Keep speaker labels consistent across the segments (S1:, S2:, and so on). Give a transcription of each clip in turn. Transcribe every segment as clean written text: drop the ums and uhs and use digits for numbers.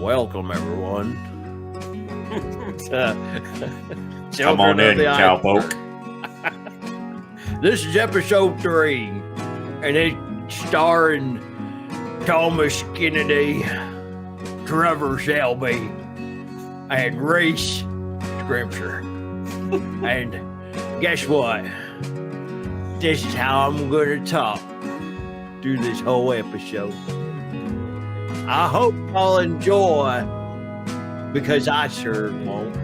S1: Welcome, everyone.
S2: Come on in, cowpoke.
S1: This is episode 3, and it's starring Thomas Kennedy, Trevor Shelby, and Reese Scripture. And guess what? This is how I'm going to talk through this whole episode. I hope y'all enjoy, because I sure won't.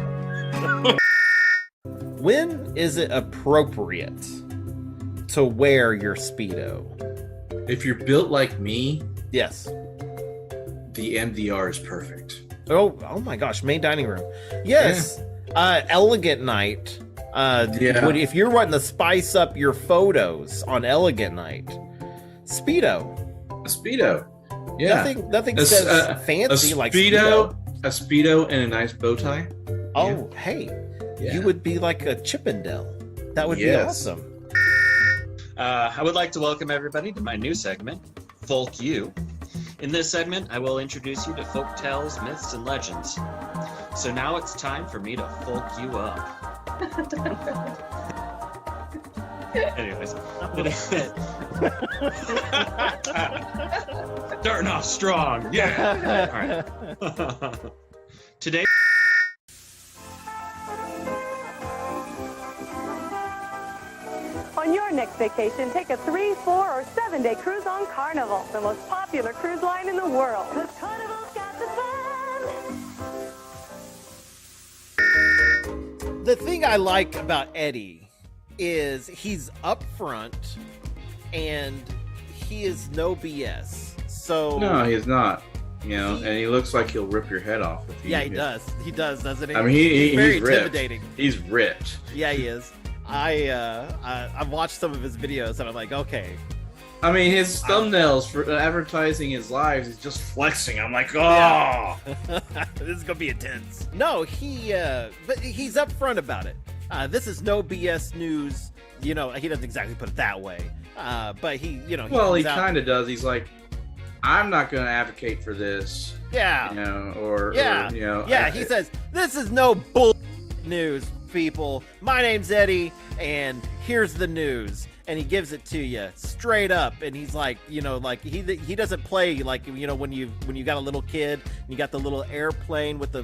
S3: When is it appropriate to wear your Speedo?
S2: If you're built like me,
S3: Yes.
S2: the MDR is perfect.
S3: Oh my gosh, main dining room. Yes. Elegant night. If you're wanting to spice up your photos on Elegant night, Speedo.
S2: A Speedo. Yeah.
S3: Nothing says fancy like Speedo.
S2: A Speedo and a nice bow tie.
S3: Oh, hey.
S2: Yeah.
S3: You would be like a Chippendale. That would be awesome.
S4: I would like to welcome everybody to my new segment, Folk You. In this segment, I will introduce you to folk tales, myths, and legends. So now it's time for me to folk you up. Anyways. Starting off strong. Yeah. All right. Today.
S5: On your next vacation, take a 3, 4, or 7-day cruise on Carnival, the most popular cruise line in the world. 'Cause Carnival's got the fun.
S3: The thing I like about Eddy is he's upfront and he is no BS. So
S2: No, he's not. You know, and he looks like he'll rip your head off if you.
S3: Yeah, he does. He does, doesn't he?
S2: I mean,
S3: he's very
S2: he's ripped.
S3: intimidating.
S2: He's ripped.
S3: Yeah, he is. I've watched some of his videos and I'm like, okay.
S2: I mean, his thumbnails for advertising his lives is just flexing. I'm like, oh.
S3: Yeah. This is gonna be intense. No, but he's upfront about it. This is no BS news. You know, he doesn't exactly put it that way. But he
S2: kind of does. He's like, I'm not going to advocate for this.
S3: Yeah.
S2: You know,
S3: he says, this is no bull news, people. My name's Eddy, and here's the news. And he gives it to you straight up. And he's like, he doesn't play like, when you got a little kid, and you got the little airplane with the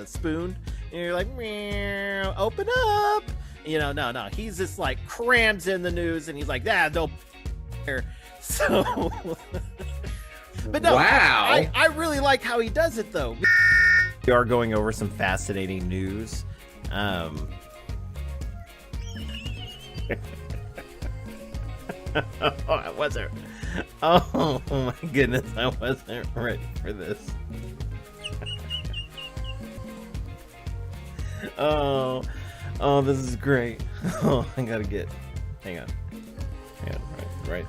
S3: spoon, and you're like, meow, open up. No. He's just like crams in the news, and he's like, no. So, but no,
S2: wow.
S3: I really like how he does it, though. We are going over some fascinating news. I wasn't. Oh my goodness, I wasn't ready for this. Oh, this is great. Oh, I gotta get. Hang on. Right.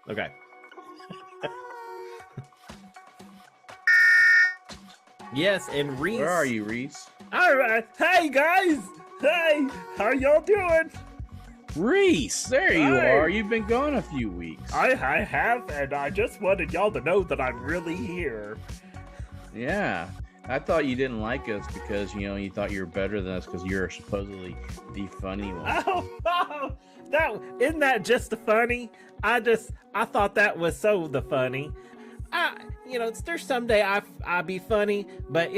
S3: Okay. Yes, and Reese.
S2: Where are you, Reese?
S6: All right. Hey, guys. Hey, how y'all doing?
S7: Reese, there you
S6: Hi.
S7: are. You've been gone a few weeks.
S6: I have, and I just wanted y'all to know that I'm really here.
S7: Yeah. I thought you didn't like us because, you thought you were better than us because you're supposedly the funny one.
S6: Oh, isn't that just the funny? I thought that was so the funny. There's someday I be funny, but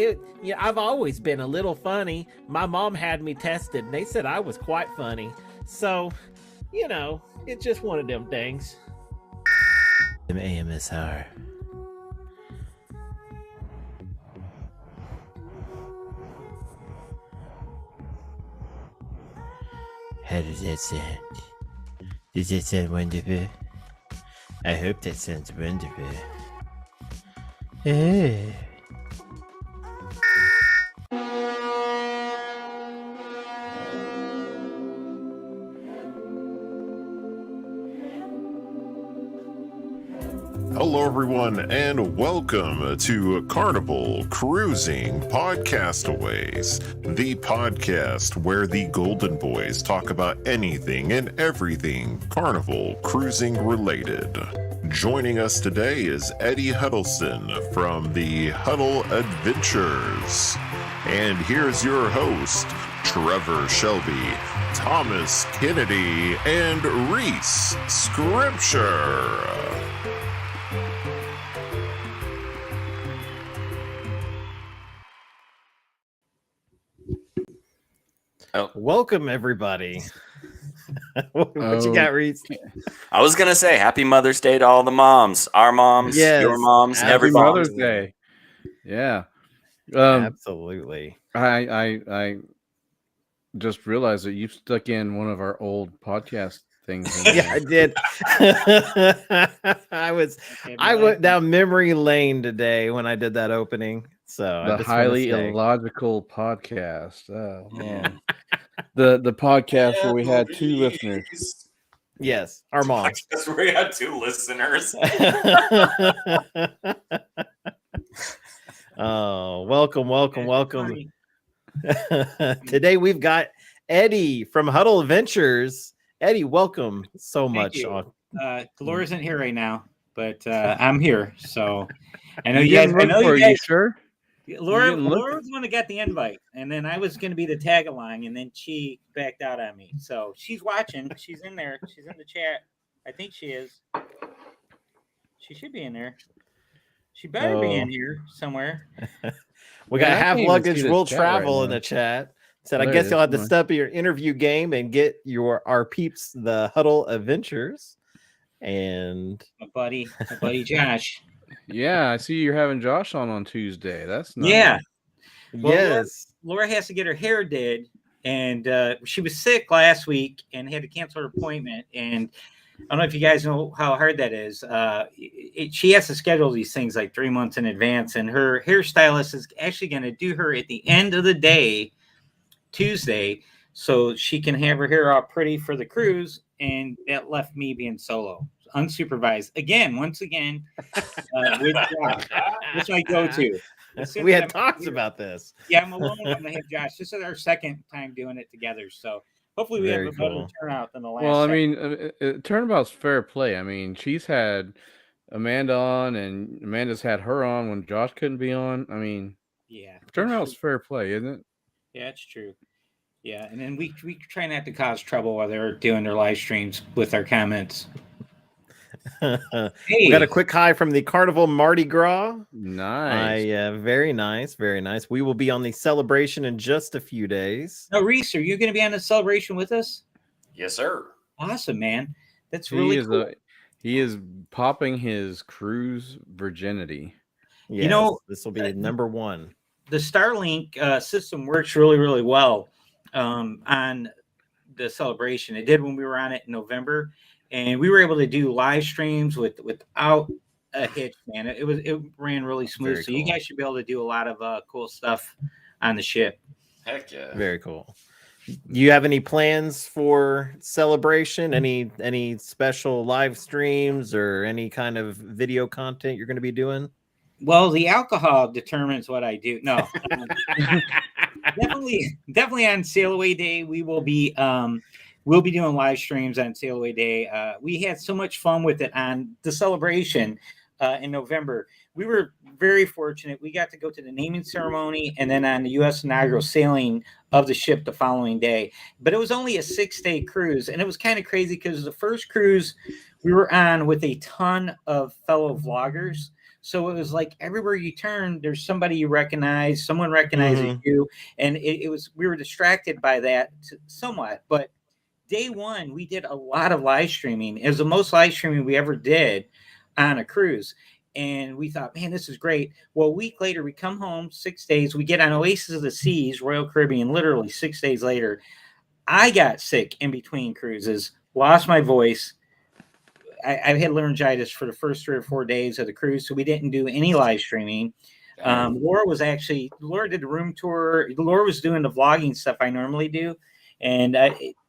S6: I've always been a little funny. My mom had me tested, and they said I was quite funny. So, it's just one of them things.
S3: AMSR. How does that sound? Does that sound wonderful? I hope that sounds wonderful. Hey.
S8: Hello, everyone. everyone, and welcome to Carnival Cruising Podcastaways, the podcast where the Golden Boys talk about anything and everything Carnival Cruising related. Joining us today is Eddy Huddleston from the Huddle Adventures. And here's your host, Trevor Shelby, Thomas Kennedy, and Reese Scripture.
S3: Welcome, everybody. What you got, Reese?
S9: I was gonna say Happy Mother's Day to all the moms, our moms,
S3: Yes,
S9: your moms,
S3: Happy
S9: every
S7: Mother's
S9: mom.
S7: Day. Yeah.
S3: Absolutely.
S7: I just realized that you stuck in one of our old podcast things. In
S3: Yeah, I did. I went down memory lane today when I did that opening. So I
S7: the
S3: just
S7: highly
S3: wanna say-
S7: illogical podcast. Oh, man. The podcast where we had 2 listeners.
S3: Yes, our moms.
S9: That's where we had 2 listeners.
S3: Oh, welcome. Today we've got Eddy from Huddle Adventures. Eddy, welcome so much.
S10: You. Laura isn't here right now, but I'm here. So I know
S7: You
S10: you guys.
S7: didn't
S10: I
S7: look
S10: know
S7: for
S10: you
S7: it,
S10: guys.
S7: sure?
S10: Laura
S7: didn't look-
S10: was the one that got the invite, and then I was going to be the tag along, and then she backed out on me. So she's watching. She's in there. She's in the chat. I think she is. She should be in there. She better be in here somewhere.
S3: We got
S7: Man, I
S3: Half
S7: can't even
S3: Luggage
S7: see the
S3: Will
S7: chat
S3: Travel
S7: right
S3: in
S7: now.
S3: the chat. Said, I
S7: There it
S3: guess
S7: is.
S3: you'll have to
S7: Come on.
S3: step up your interview game and get our peeps, the Huddle Adventures. And
S10: My buddy Josh.
S7: Yeah, I see you're having Josh on Tuesday. That's nice.
S10: Yeah. Well,
S3: yes,
S10: Laura has to get her hair did, and she was sick last week and had to cancel her appointment. And I don't know if you guys know how hard that is. She has to schedule these things like 3 months in advance, and her hairstylist is actually going to do her at the end of the day, Tuesday, so she can have her hair all pretty for the cruise. And that left me being solo, unsupervised once again. With Josh. That's my go-to. As soon
S3: we
S10: as
S3: had
S10: I'm
S3: talks
S10: here-
S3: about this.
S10: Yeah, I'm alone. I'm gonna have Josh. This is our second time doing it together, so hopefully we
S3: Very
S10: have a better
S3: cool.
S10: turnout than the last.
S7: Well, I
S10: time.
S7: mean, turnabout's fair play. I mean, she's had Amanda on, and Amanda's had her on when Josh couldn't be on. I mean,
S10: yeah,
S7: turnabout's fair play, isn't it?
S10: yeah, it's true. Yeah, and then we try not to cause trouble while they're doing their live streams with our comments.
S3: We got a quick hi from the Carnival Mardi Gras.
S7: Nice.
S3: Very nice, very nice. We will be on the celebration in just a few days.
S10: Now, Reese, are you going to be on the celebration with us?
S9: Yes, sir.
S10: Awesome, man. That's
S7: He
S10: really
S7: is
S10: cool.
S7: he is popping his cruise virginity.
S3: Yes,
S10: You know,
S3: this will be number 1.
S10: The Starlink system works really, really well on the celebration. It did when we were on it in November, and we were able to do live streams without a hitch. Man, it ran really smooth.
S3: Very
S10: so you
S3: cool.
S10: guys should be able to do a lot of cool stuff on the ship.
S9: Heck yeah.
S3: Very cool. Do you have any plans for celebration? Any special live streams or any kind of video content you're going to be doing?
S10: Well, the alcohol determines what I do. No, definitely on Sail Away Day we'll be doing live streams on Sail Away Day. We had so much fun with it on the celebration in November. We were very fortunate. We got to go to the naming ceremony and then on the U.S. inaugural sailing of the ship the following day. But it was only a 6-day cruise, and it was kind of crazy because the first cruise we were on with a ton of fellow vloggers. So it was like everywhere you turn, there's somebody you recognize, someone recognizes you. And we were distracted by that somewhat. But day one, we did a lot of live streaming. It was the most live streaming we ever did on a cruise. And we thought, man, this is great. Well, a week later, we come home, 6 days. We get on Oasis of the Seas, Royal Caribbean, literally 6 days later. I got sick in between cruises, lost my voice. I had laryngitis for the first 3 or 4 days of the cruise, so we didn't do any live streaming. Laura did the room tour. Laura was doing the vlogging stuff I normally do, and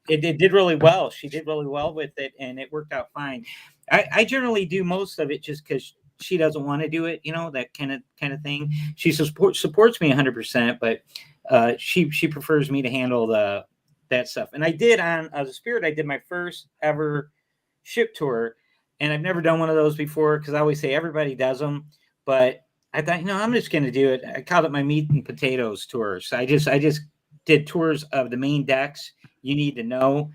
S10: it did really well. She did really well with it, and it worked out fine. I generally do most of it just because she doesn't want to do it, that kind of thing. She supports me 100%, but she prefers me to handle that stuff. And I did on the Spirit, I did my first ever ship tour, and I've never done one of those before because I always say everybody does them, but I thought, I'm just going to do it. I called it my meat and potatoes tours. So I just did tours of the main decks you need to know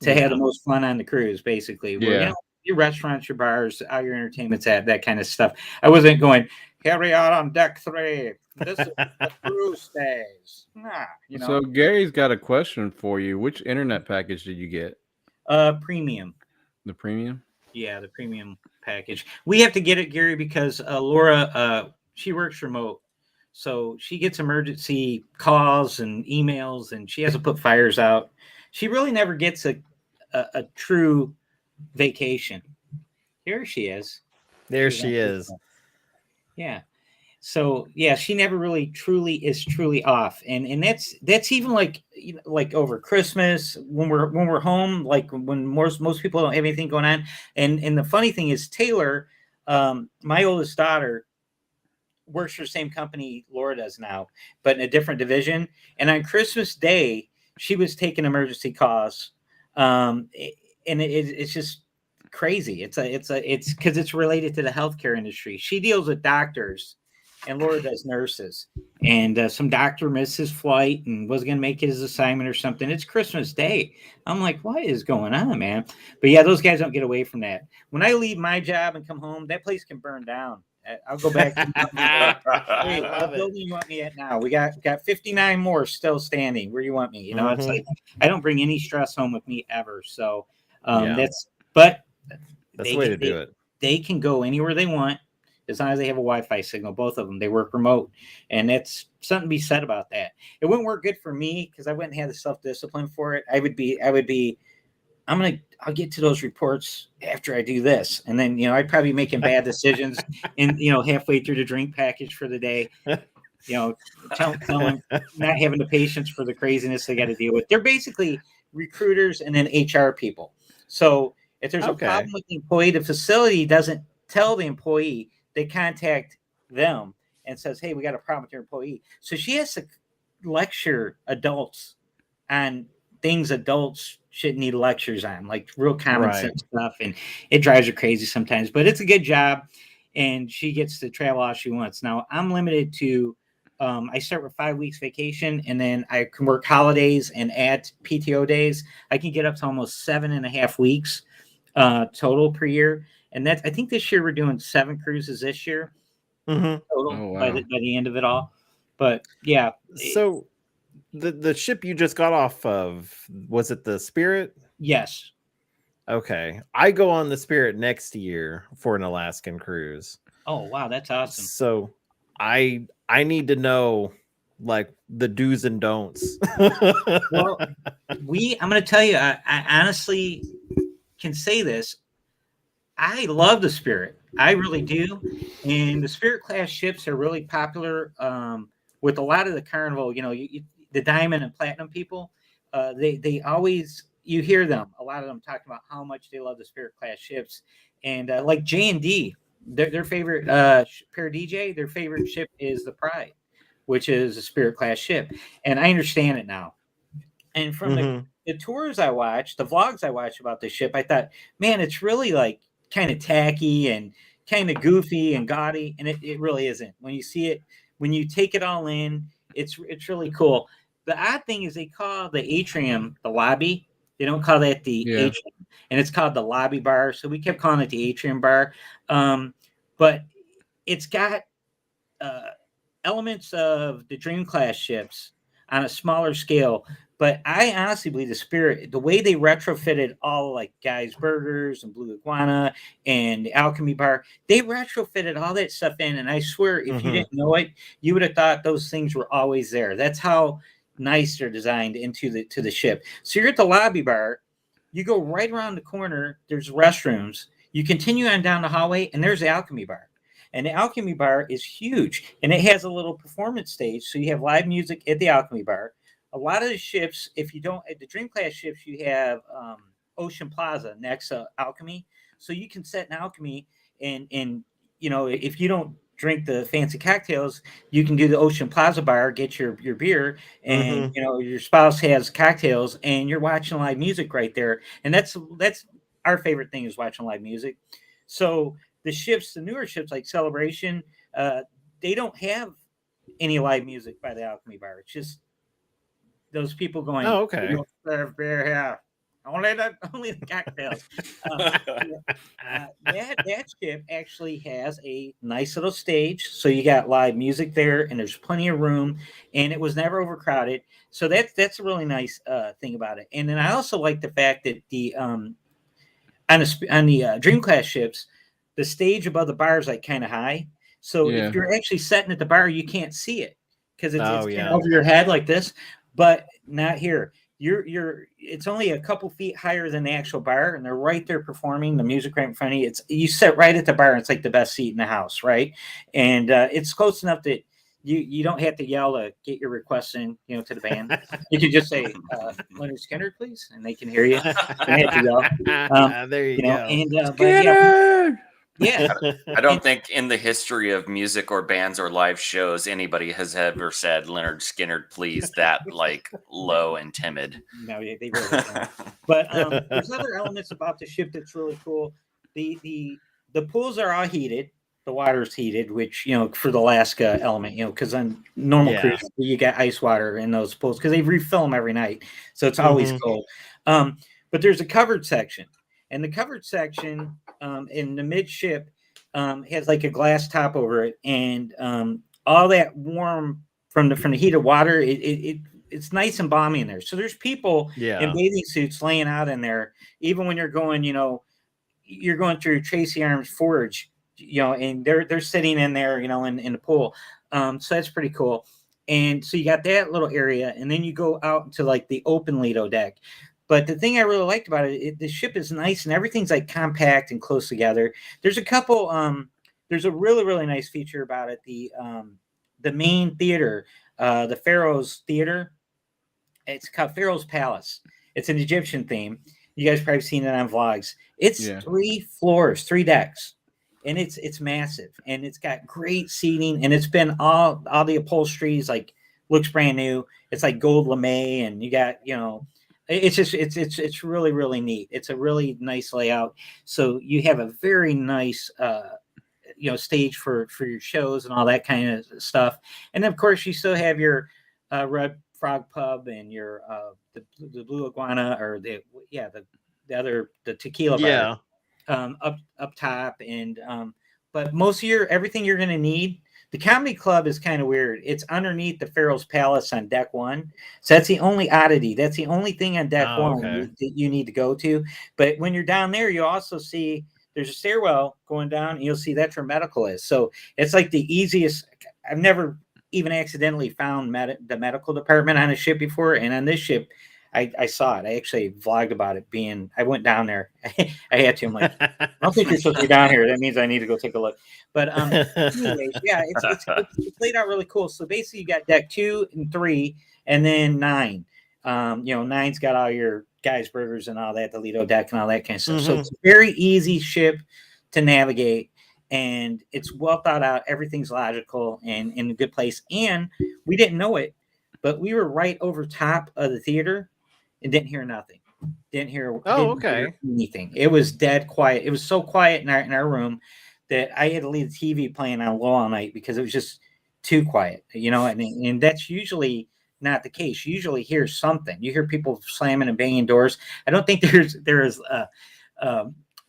S10: to have the most fun on the cruise, basically. Where, your restaurants, your bars, all your entertainment's at, that kind of stuff. I wasn't going, carry out on deck 3. This is the cruise stays.
S7: So Gary's got a question for you. Which internet package did you get?
S10: Premium.
S7: The premium?
S10: Yeah, the premium package. We have to get it, Gary, because Laura, she works remote. So she gets emergency calls and emails, and she has to put fires out. She really never gets a true vacation. Here she is.
S3: There she is.
S10: Yeah. So yeah, she never really truly off, and that's even like over Christmas when we're home, like when most people don't have anything going on. And the funny thing is, Taylor, my oldest daughter, works for the same company Laura does now, but in a different division. And on Christmas Day, she was taking emergency calls, and it's just crazy. It's because it's related to the healthcare industry. She deals with doctors, and Laura does nurses. And some doctor missed his flight and was going to make his assignment or something. It's Christmas Day. I'm like, what is going on, man? But yeah, those guys don't get away from that. When I leave my job and come home, that place can burn down. I'll go back. Hey, what building you want me at now? We got 59 more still standing. Where you want me? It's like I don't bring any stress home with me ever. So that's
S3: the way to do it.
S10: They can go anywhere they want as long as they have a Wi-Fi signal. Both of them, they work remote, and that's something to be said about that. It wouldn't work good for me because I wouldn't have the self-discipline for it. I'll get to those reports after I do this. And then, I'd probably be making bad decisions and, halfway through the drink package for the day, tell them not having the patience for the craziness they got to deal with. They're basically recruiters and then HR people. So if there's a problem with the employee, the facility doesn't tell the employee, they contact them and says, hey, we got a problem with your employee. So she has to lecture adults on things adults shouldn't need lectures on, like real common sense stuff. And it drives her crazy sometimes, but it's a good job. And she gets to travel all she wants. Now I'm limited to, I start with 5 weeks vacation, and then I can work holidays and add PTO days. I can get up to almost 7.5 weeks total per year. And I think this year we're doing 7 cruises this year total by the end of it all. But yeah.
S3: So the ship you just got off of, was it the Spirit?
S10: Yes.
S3: Okay. I go on the Spirit next year for an Alaskan cruise.
S10: Oh, wow. That's awesome.
S3: So I need to know like the do's and don'ts.
S10: Well, I'm going to tell you, I honestly can say this. I love the Spirit. I really do. And the Spirit class ships are really popular with a lot of the Carnival, the Diamond and Platinum people. They always, you hear them, a lot of them talking about how much they love the Spirit class ships. And like J&D, their favorite DJ, their favorite ship is the Pride, which is a Spirit class ship. And I understand it now. And from the tours I watched, the vlogs I watched about the ship, I thought, man, it's really like kind of tacky and kind of goofy and gaudy. And it really isn't. When you see it, when you take it all in, it's really cool. The odd thing is they call the atrium the lobby. They don't call that the atrium, and it's called the lobby bar. So we kept calling it the atrium bar. But it's got elements of the Dream class ships on a smaller scale. But I honestly believe the Spirit, the way they retrofitted all like Guy's Burgers and Blue Iguana and the Alchemy Bar, they retrofitted all that stuff in. And I swear, if you didn't know it, you would have thought those things were always there. That's how nice they're designed into the ship. So you're at the lobby bar, you go right around the corner, there's restrooms. You continue on down the hallway, and there's the Alchemy Bar. And the Alchemy Bar is huge, and it has a little performance stage. So you have live music at the Alchemy Bar. A lot of the ships, if you don't, at the Dream class ships, you have Ocean Plaza next to Alchemy. So you can set an Alchemy and if you don't drink the fancy cocktails, you can do the Ocean Plaza bar, get your beer, and your spouse has cocktails, and you're watching live music right there. And that's our favorite thing, is watching live music. So the newer ships like Celebration, they don't have any live music by the Alchemy Bar. It's just those people going,
S3: "Oh, okay,
S10: "We don't serve beer here. Only the cocktails." That ship actually has a nice little stage, so you got live music there, and there's plenty of room, and it was never overcrowded. So that's a really nice thing about it. And then I also like the fact that the on the Dream Class ships, the stage above the bar is like kind of high. So if you're actually sitting at the bar, you can't see it because it's kind of over your head like this. But not here. It's only a couple feet higher than the actual bar, and they're right there performing the music right in front of you. You sit right at the bar, and it's like the best seat in the house, right? And it's close enough that you don't have to yell to get your requests in, to the band. You can just say, "Leonard Skinner, please," and they can hear you. They have to yell.
S3: There you go.
S10: And yeah.
S9: I don't think in the history of music or bands or live shows anybody has ever said "Leonard Skinner, please" that like low and timid.
S10: No, they really don't. But there's other elements about the ship that's really cool. The pools are all heated. The water's heated, which for the Alaska element, because on normal cruise you got ice water in those pools because they refill them every night, so it's always cold. But there's a covered section. And the covered section in the midship has like a glass top over it, and all that warm from the heat of water, it's nice and balmy in there. So there's people in bathing suits laying out in there, even when you're going, you're going through Tracy Arms Forge, and they're sitting in there, in the pool. So that's pretty cool. And so you got that little area, and then you go out into like the open Lido deck. But the thing I really liked about it, the ship is nice and everything's like compact and close together. There's a couple, there's a really, really nice feature about it. The main theater, the Pharaoh's Theater, it's called Pharaoh's Palace. It's an Egyptian theme. You guys probably seen it on vlogs. It's 3 floors, 3 decks, and it's massive, and it's got great seating, and it's been all the upholsteries like looks brand new. It's like gold lame, and you got it's really, really neat. It's a really nice layout. So you have a very nice, stage for your shows and all that kind of stuff. And of course, you still have your Red Frog Pub and your the Blue Iguana, or the tequila bar, up top. And but most of everything you're going to need. The comedy club is kind of weird. It's underneath the Pharaoh's Palace on deck 1. So that's the only oddity. That's the only thing on deck 1 that you need to go to. But when you're down there, you also see there's a stairwell going down, and you'll see that's where medical is. So it's like the easiest. I've never even accidentally found the medical department on a ship before. And on this ship, I saw it. I actually vlogged about it I went down there. I had to. I'm like, I don't think you're supposed to be down here. That means I need to go take a look. But anyways, it's laid out really cool. So basically, you got deck 2 and 3, and then 9. 9's got all your guys' burgers and all that, the Lido deck and all that kind of stuff. So it's a very easy ship to navigate, and it's well thought out. Everything's logical and in a good place. And we didn't know it, but we were right over top of the theater. And didn't hear nothing. Didn't hear anything. It was dead quiet. It was so quiet in our room that I had to leave the TV playing on low all night because it was just too quiet. And that's usually not the case. You usually hear something. You hear people slamming and banging doors. I don't think there is a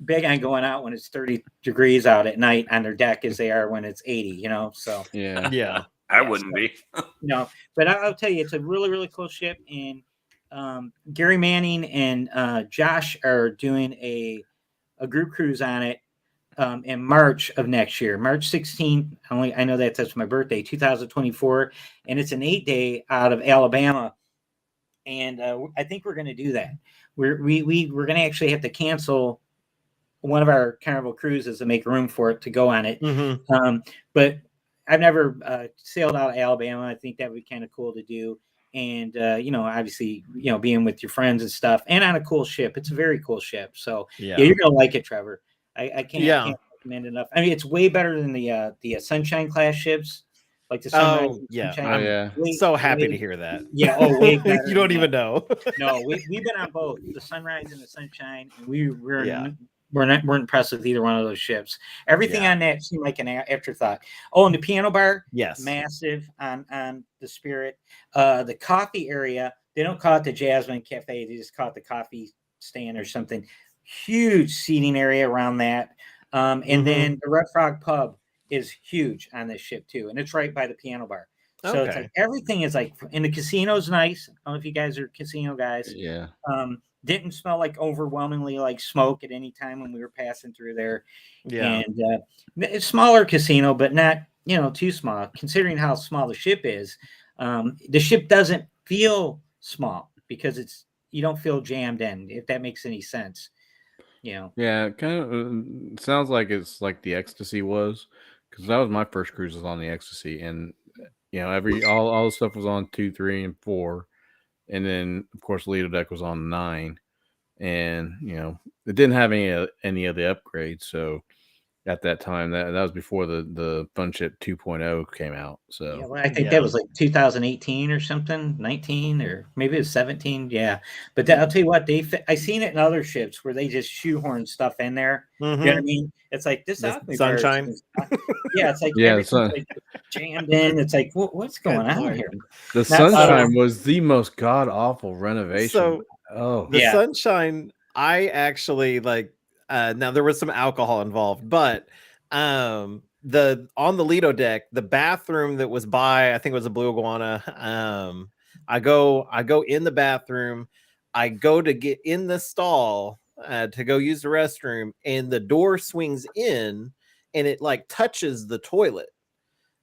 S10: big on going out when it's 30 degrees out at night on their deck as they are when it's 80. So
S3: yeah.
S9: I wouldn't be.
S10: No, but I'll tell you, it's a really, really cool ship. And Gary Manning and Josh are doing a group cruise on it in March of next year, March 16th. I know that's my birthday, 2024, and it's an 8-day out of Alabama. And I think we're going to do that. We're going to actually have to cancel one of our Carnival cruises to make room for it to go on it. But I've never sailed out of Alabama. I think that would be kind of cool to do. And, obviously, being with your friends and stuff and on a cool ship. It's a very cool ship. So you're going to like it, Trevor. I can't recommend enough. I mean, it's way better than the Sunshine class ships, like the Sunrise.
S3: Oh, yeah.
S10: Sunshine.
S7: Oh, yeah.
S3: So happy to hear that.
S10: Yeah. Oh, way better.
S3: You don't
S10: than
S3: even
S10: that.
S3: know.
S10: No, we've been on both the Sunrise and the Sunshine, and we're
S3: Yeah.
S10: we're impressed with either one of those ships. Everything
S3: Yeah.
S10: on that seemed like an afterthought. Oh, and the piano bar,
S3: Yes.
S10: massive on the Spirit. The coffee area, they don't call it the Jasmine Cafe; they just call it the coffee stand or something. Huge seating area around that, and then the Red Frog Pub is huge on this ship too, and it's right by the piano bar. So it's
S3: Okay.
S10: like everything is like, and the casino's nice. I don't know if you guys are casino guys.
S7: Yeah.
S10: Didn't smell like overwhelmingly like smoke at any time when we were passing through there.
S3: Yeah.
S10: And it's smaller casino, but not, too small. Considering how small the ship is, the ship doesn't feel small because you don't feel jammed in, if that makes any sense.
S7: Yeah, it kind of sounds like it's like the Ecstasy was, because that was my first cruise was on the Ecstasy, and all the stuff was on 2, 3, and 4, and then of course Lido Deck was on 9, and it didn't have any of the upgrades. So at that time, that was before the Fun Ship 2.0 came out. So
S10: Yeah, well, I think that was like 2018 or something, 19 or maybe it was 17. Yeah, but I'll tell you what, I seen it in other ships where they just shoehorn stuff in there. You know what I mean? It's like this
S3: The
S10: Acme
S3: Sunshine?
S10: Bar is- yeah, it's like
S7: Yeah,
S10: everything's like jammed in. It's like what's going on
S3: Lord.
S10: here?
S7: the
S10: That's-
S7: Sunshine was the most god awful renovation.
S3: So the
S10: Yeah.
S3: Sunshine, I actually like. Now there was some alcohol involved, but on the Lido Deck, the bathroom that was by, I think it was a Blue Iguana. I go in the bathroom. I go to get in the stall to go use the restroom, and the door swings in, and it like touches the toilet.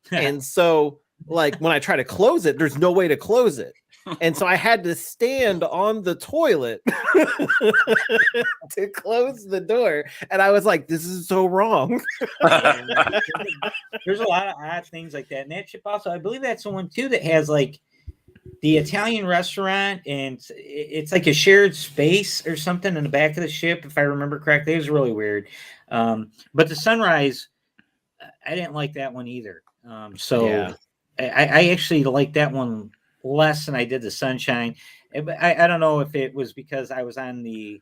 S3: And so like when I try to close it, there's no way to close it. And so I had to stand on the toilet to close the door. And I was like, this is so wrong.
S10: There's a lot of odd things like that. And that ship also, I believe that's the one too that has like the Italian restaurant, and it's like a shared space or something in the back of the ship, if I remember correctly. It was really weird. But the Sunrise, I didn't like that one either.
S3: Yeah.
S10: I actually like that one less than I did the Sunshine. But I don't know if it was because I was on the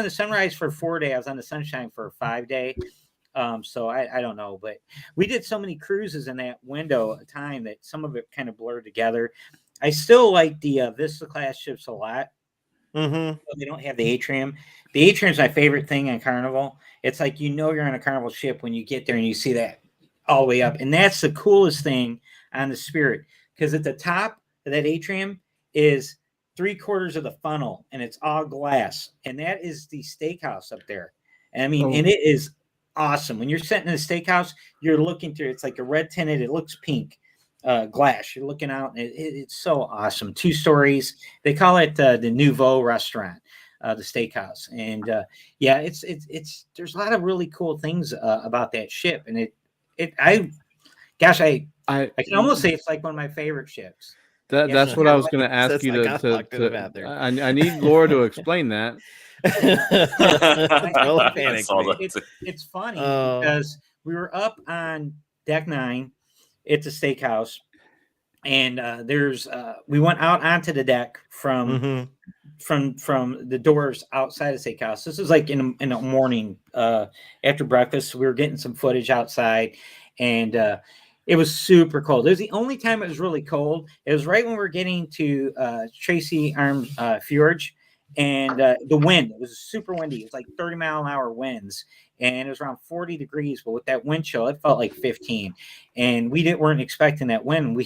S10: Sunrise for 4 days. I was on the Sunshine for a 5-day. So I don't know, but we did so many cruises in that window of time that some of it kind of blurred together. I still like the Vista class ships a lot.
S3: Mm-hmm.
S10: They don't have the atrium. The atrium is my favorite thing on Carnival. It's like you're on a Carnival ship when you get there and you see that all the way up, and that's the coolest thing on the Spirit, because at the top of that atrium is 3/4 of the funnel, and it's all glass, and that is the steakhouse up there. And I mean, and it is awesome. When you're sitting in a steakhouse, you're looking through. It's like a red tinted. It looks pink. Glass. You're looking out, and it's so awesome. 2 stories. They call it the Nouveau Restaurant, the steakhouse, and yeah, it's there's a lot of really cool things about that ship, and I can almost say it's like one of my favorite ships.
S7: That's what I was going to ask
S3: Says
S7: you
S3: I got locked in the bathroom.
S7: I need Laura to explain that.
S10: It's funny because we were up on deck 9 at the steakhouse, and we went out onto the deck from the doors outside the steakhouse. This was like in the morning after breakfast. We were getting some footage outside, and it was super cold. It was the only time it was really cold. It was right when we were getting to Tracy Arm Fjord, and the wind, it was super windy. It was like 30-mile-an-hour winds, and it was around 40 degrees. But with that wind chill, it felt like 15. And we weren't expecting that wind.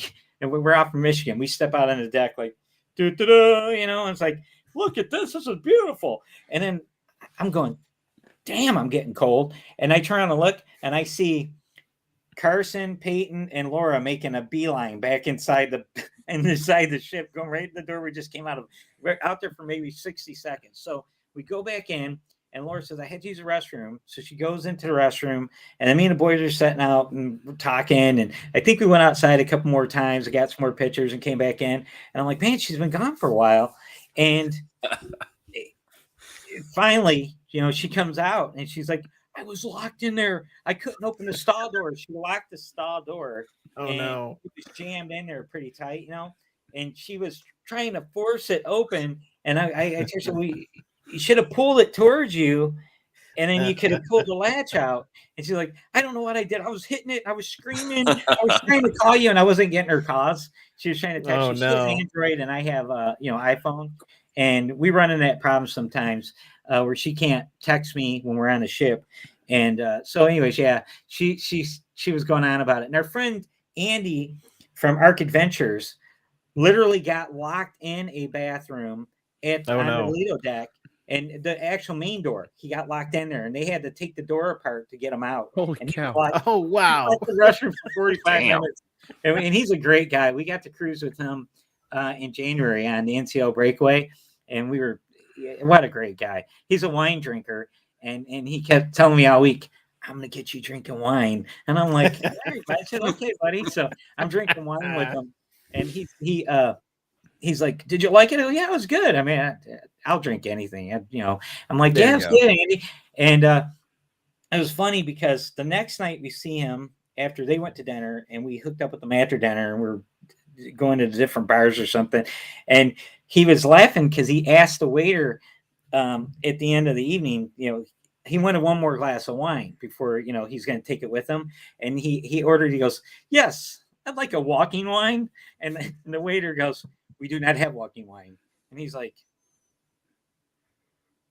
S10: We're out from Michigan. We step out on the deck like, and it's like, look at this. This is beautiful. And then I'm going, damn, I'm getting cold. And I turn on and look, and I see Carson, Peyton, and Laura making a beeline back inside the ship, going right in the door we just came out of. We're out there for maybe 60 seconds. So we go back in, and Laura says, I had to use the restroom. So she goes into the restroom, and then me and the boys are sitting out and we're talking. And I think we went outside a couple more times. I got some more pictures and came back in. And I'm like, man, she's been gone for a while. And finally, she comes out and she's like, I was locked in there. I couldn't open the stall door. She locked the stall door.
S3: Oh,
S10: and
S3: no.
S10: it was jammed in there pretty tight, you know. And she was trying to force it open. And I told her, you should have pulled it towards you, and then you could have pulled the latch out. And she's like, I don't know what I did. I was hitting it. I was screaming. I was trying to call you, and I wasn't getting her calls. She was trying to text you. She has Android, and I have iPhone. And we run into that problem sometimes where she can't text me when we're on the ship. And so anyways, yeah, she was going on about it. And our friend Andy from Arc Adventures literally got locked in a bathroom on the Lido deck, and the actual main door, he got locked in there, and they had to take the door apart to get him out.
S7: Holy
S10: and
S7: cow.
S3: Oh, wow.
S10: The restroom for 45 minutes. And he's a great guy. We got to cruise with him in January on the NCL Breakaway, and what a great guy. He's a wine drinker, and he kept telling me all week, I'm going to get you drinking wine. And I'm like, all right. I said, okay, buddy. So I'm drinking wine with him. And he's like, did you like it? Oh, yeah, it was good. I mean, I'll drink anything. I'm like, yeah, it's good, Andy. And it was funny because the next night we see him after they went to dinner, and we hooked up with them after dinner, and we're going to different bars or something. And he was laughing because he asked the waiter at the end of the evening, he wanted one more glass of wine before, he's going to take it with him. And he ordered, he goes, yes, I'd like a walking wine. And the waiter goes, we do not have walking wine. And he's like,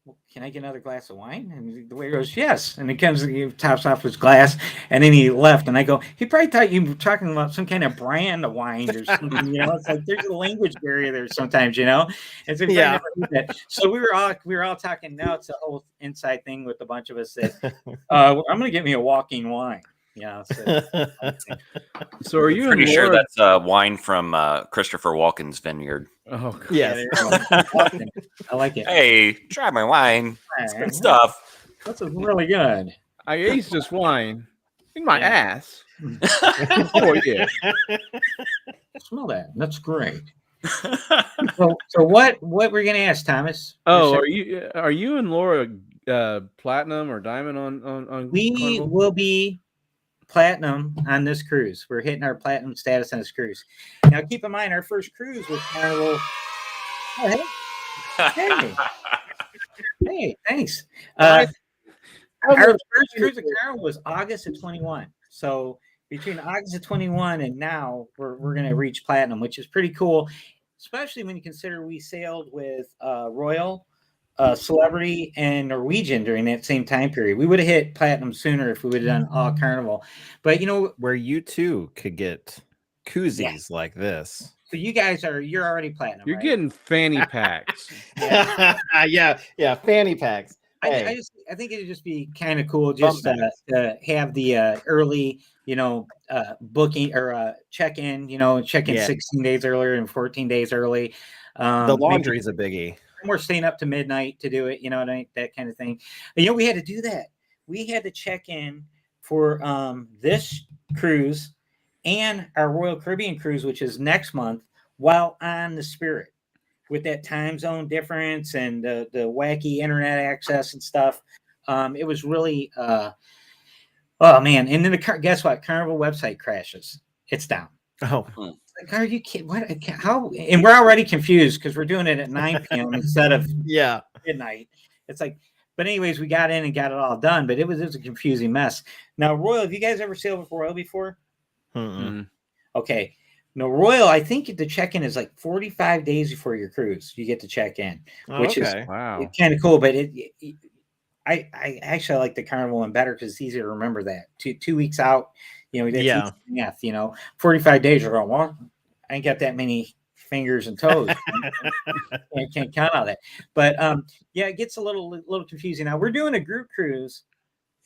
S10: well, can I get another glass of wine? And the waiter goes, yes. And he tops off his glass, and then he left. And I go, he probably thought you were talking about some kind of brand of wine or something. It's like there's a language barrier there sometimes, And so, so we were all talking. Now it's a whole inside thing with a bunch of us that I'm going to get me a walking wine.
S7: So are you
S9: pretty sure that's wine from Christopher Walken's vineyard?
S7: Oh, God.
S3: Yes.
S10: I like it.
S9: Hey, try my wine. It's good stuff.
S10: That's really good.
S7: I aced this wine in my ass. Oh yeah.
S10: Smell that. That's great. So what we're gonna ask, Thomas?
S7: Oh, are you and Laura platinum or diamond on
S10: We
S7: Carnival?
S10: will be platinum on this cruise. We're hitting our platinum status on this cruise. Now keep in mind our first cruise was Carnival. Oh, hey, thanks. Our first cruise of Carnival was August of 21. So between August of 21 and now we're gonna reach platinum, which is pretty cool, especially when you consider we sailed with Royal, Celebrity, and Norwegian during that same time period. We would have hit platinum sooner if we would have done all Carnival. But
S3: where you too could get koozies like this.
S10: So you guys you're already platinum.
S7: You're
S10: right?
S7: getting fanny packs.
S3: yeah, fanny packs.
S10: I think it'd just be kind of cool just to have the early, booking or check-in, check in 16 days earlier and 14 days early.
S3: The laundry's a biggie.
S10: We're staying up to midnight to do it, that kind of thing. But, we had to do that. We had to check in for this cruise and our Royal Caribbean cruise, which is next month, while on the Spirit, with that time zone difference and the wacky internet access and stuff. It was really, oh man. And then guess what? Carnival website crashes. It's down.
S3: Oh.
S10: Like, are you kidding? What? How? And we're already confused because we're doing it at 9 p.m. instead of midnight. It's like, but anyways, we got in and got it all done. But it was a confusing mess. Now, Royal, have you guys ever sailed with Royal before?
S3: Mm-mm.
S10: Okay. No, Royal, I think the check-in is like 45 days before your cruise. You get to check in, which is
S7: wow,
S10: kind of cool. But I actually like the Carnival one better because it's easier to remember that. 2 weeks out, that's math, 45 days you're going, well, I ain't got that many fingers and toes. I can't count all that. But it gets a little confusing. Now we're doing a group cruise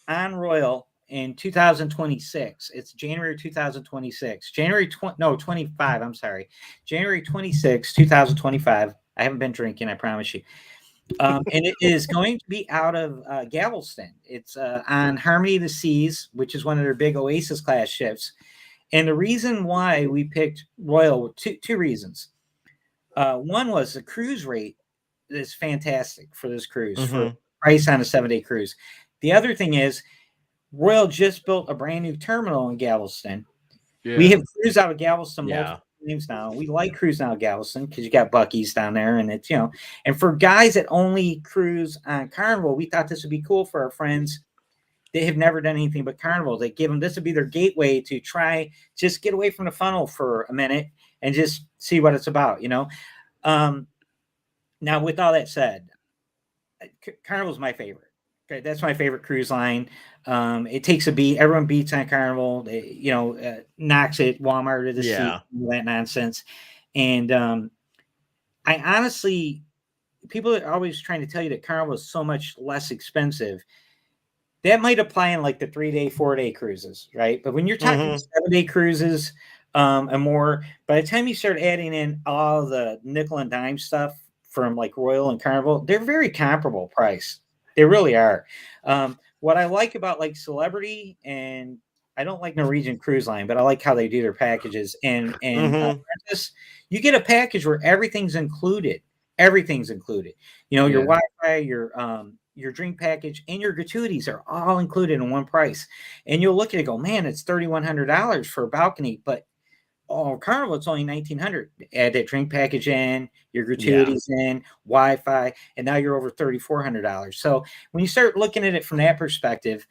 S10: on Royal in 2026. It's January 2026. January 25. I'm sorry. January 26, 2025. I haven't been drinking, I promise you. And it is going to be out of Galveston. It's on Harmony of the Seas, which is one of their big Oasis class ships. And the reason why we picked Royal, two reasons. One was the cruise rate is fantastic for this cruise, for price on a 7-day cruise. The other thing is Royal just built a brand new terminal in Galveston.
S7: Yeah.
S10: We have cruised out of Galveston
S3: Yeah.
S10: multiple times now. We like cruising out of Galveston because you got Buc-ee's down there, and it's, and for guys that only cruise on Carnival, we thought this would be cool for our friends. They have never done anything but Carnival. They give them, this would be their gateway to try, just get away from the funnel for a minute and just see what it's about, Now, with all that said, Carnival's my favorite. Okay, that's my favorite cruise line. It takes a beat. Everyone beats on Carnival. Knocks it, Walmart of the sea, all that nonsense. And I honestly, people are always trying to tell you that Carnival is so much less expensive. That might apply in like the 3-day, 4-day cruises, right? But when you're talking 7-day cruises and more, by the time you start adding in all the nickel and dime stuff from like Royal and Carnival, they're very comparable price. They really are. What I like about like Celebrity, and I don't like Norwegian Cruise Line, but I like how they do their packages. And Princess, you get a package where everything's included. Everything's included. Your Wi-Fi, your drink package, and your gratuities are all included in one price. And you'll look at it and go, man, it's $3,100 for a balcony, but Carnival, it's only $1,900. Add that drink package in, your gratuities in, Wi-Fi, and now you're over $3,400. So when you start looking at it from that perspective,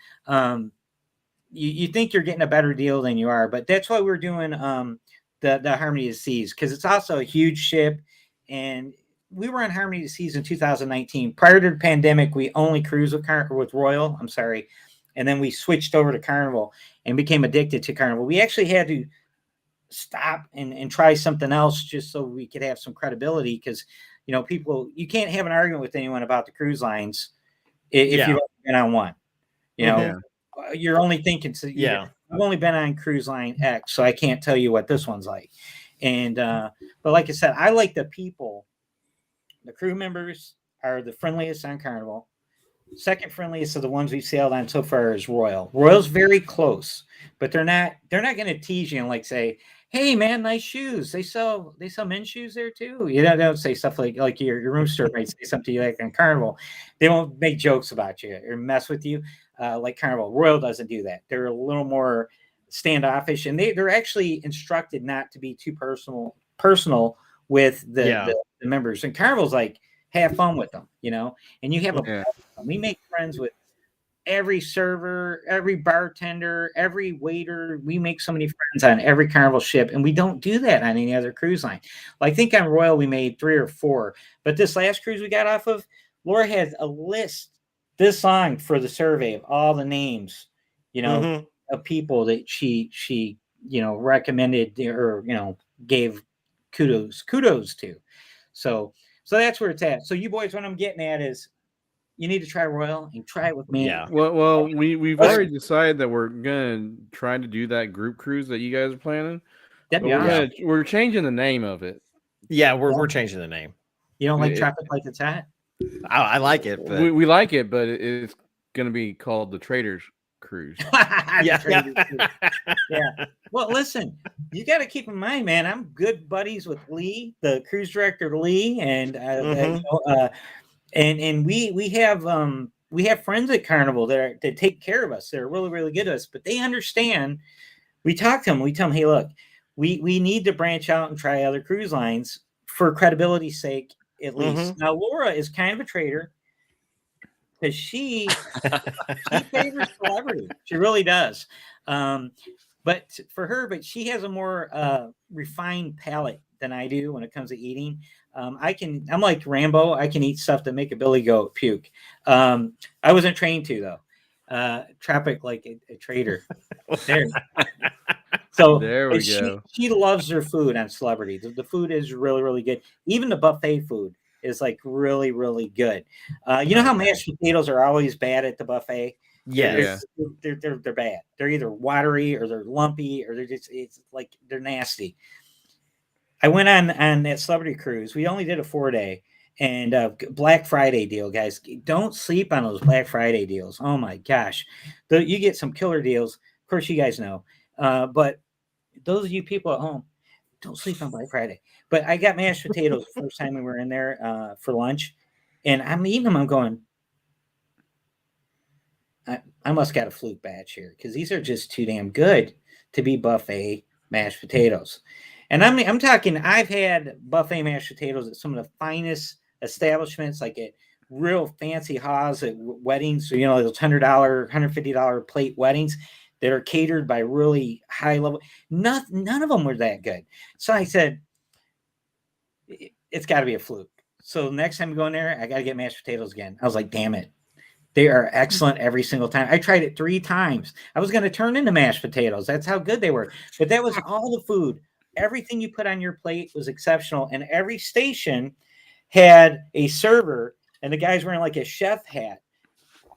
S10: you think you're getting a better deal than you are. But that's why we're doing the Harmony of the Seas, because it's also a huge ship. And we were on Harmony of the Seas in 2019. Prior to the pandemic, we only cruised with Royal. I'm sorry. And then we switched over to Carnival and became addicted to Carnival. We actually had to stop and try something else just so we could have some credibility, because people, you can't have an argument with anyone about the cruise lines if you've only been on one. You're only thinking, I've only been on cruise line X, so I can't tell you what this one's like. And but like I said, I like the people. The crew members are the friendliest on Carnival. Second friendliest of the ones we've sailed on so far is Royal. Royal's very close, but they're not going to tease you and like say, "Hey man, nice shoes." They sell men's shoes there too. They don't say stuff like your room steward might say something to you like on Carnival. They won't make jokes about you or mess with you like Carnival. Royal doesn't do that. They're a little more standoffish, and they're actually instructed not to be too personal with the members. And Carnival's like, have fun with them, and you have we make friends with every server, every bartender, every waiter. We make so many friends on every Carnival ship, and we don't do that on any other cruise line. I think on Royal we made 3 or 4, but this last cruise we got off of, Laura has a list this long for the survey of all the names, of people that she recommended or gave kudos to. So that's where it's at. So you boys, what I'm getting at is you need to try Royal and try it with me.
S3: Yeah.
S7: Well, we've already decided that we're gonna try to do that group cruise that you guys are planning. We're changing the name of it.
S3: Yeah, we're changing the name.
S10: You don't like Tropic Like It's Hot?
S3: I like it. But...
S7: We like it, but it's gonna be called the Traders Cruise.
S10: Yeah. Well, listen, you got to keep in mind, man. I'm good buddies with Lee, the cruise director, Lee, and and we have friends at Carnival that take care of us. They're really, really good to us, but they understand. We talk to them. We tell them, hey, look, we need to branch out and try other cruise lines for credibility's sake, at least. Now, Laura is kind of a traitor because she favors Celebrity. She really does. But she has a more refined palate than I do when it comes to eating. I'm like Rambo. I can eat stuff that make a Billy Goat puke. I wasn't trained to though. Tropic like a traitor. There. So
S7: there we go.
S10: She loves her food on Celebrity. The food is really, really good. Even the buffet food is like really, really good. You know how mashed potatoes are always bad at the buffet?
S3: Yes.
S10: They're bad. They're either watery or they're lumpy or it's like they're nasty. I went on that Celebrity cruise. We only did a 4-day and Black Friday deal, guys. Don't sleep on those Black Friday deals. Oh my gosh. You get some killer deals. Of course, you guys know. But those of you people at home, don't sleep on Black Friday. But I got mashed potatoes the first time we were in there for lunch, and I'm eating them. I'm going, I must got a fluke batch here because these are just too damn good to be buffet mashed potatoes. And I'm talking, I've had buffet mashed potatoes at some of the finest establishments, like at real fancy haws at weddings. So, you know, those $100, $150 plate weddings that are catered by really high level. None of them were that good. So I said, it's got to be a fluke. So next time I go in there, I got to get mashed potatoes again. I was like, damn it. They are excellent every single time. I tried it 3 times. I was going to turn into mashed potatoes. That's how good they were. But that was all the food. Everything you put on your plate was exceptional. And every station had a server, and the guy's wearing like a chef hat,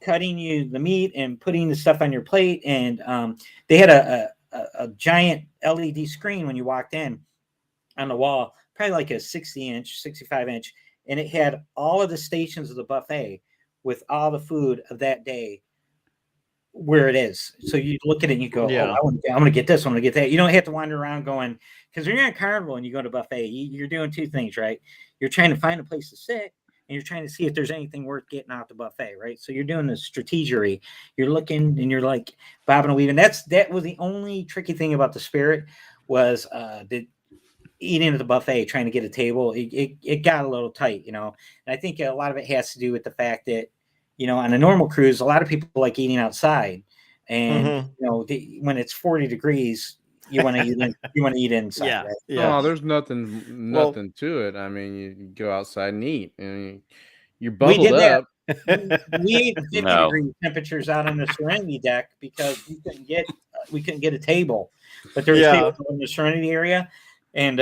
S10: cutting you the meat and putting the stuff on your plate. And they had a giant LED screen when you walked in on the wall, probably like a 60-inch, 65-inch. And it had all of the stations of the buffet with all the food of that day where it is. So you look at it and you go,
S3: Yeah.
S10: I'm going to get this, I'm going to get that. You don't have to wander around going, because when you're at Carnival and you go to buffet, you're doing 2 things, right? You're trying to find a place to sit, and you're trying to see if there's anything worth getting out the buffet, right? So you're doing the strategery. You're looking and you're like bobbing and weaving. That was the only tricky thing about the Spirit was the eating at the buffet, trying to get a table. It got a little tight, you know. And I think a lot of it has to do with the fact that, you know, on a normal cruise, a lot of people like eating outside, and you know, when it's 40 degrees, you want to eat inside.
S3: Yeah,
S10: right?
S3: yeah.
S7: Oh, there's nothing to it. I mean, you go outside and eat, and you're
S10: We
S7: bundled
S10: did that.
S7: up.
S10: We ate 50
S9: No.
S10: degree temperatures out on the Serenity deck because we couldn't get a table, but there was tables in the Serenity area, and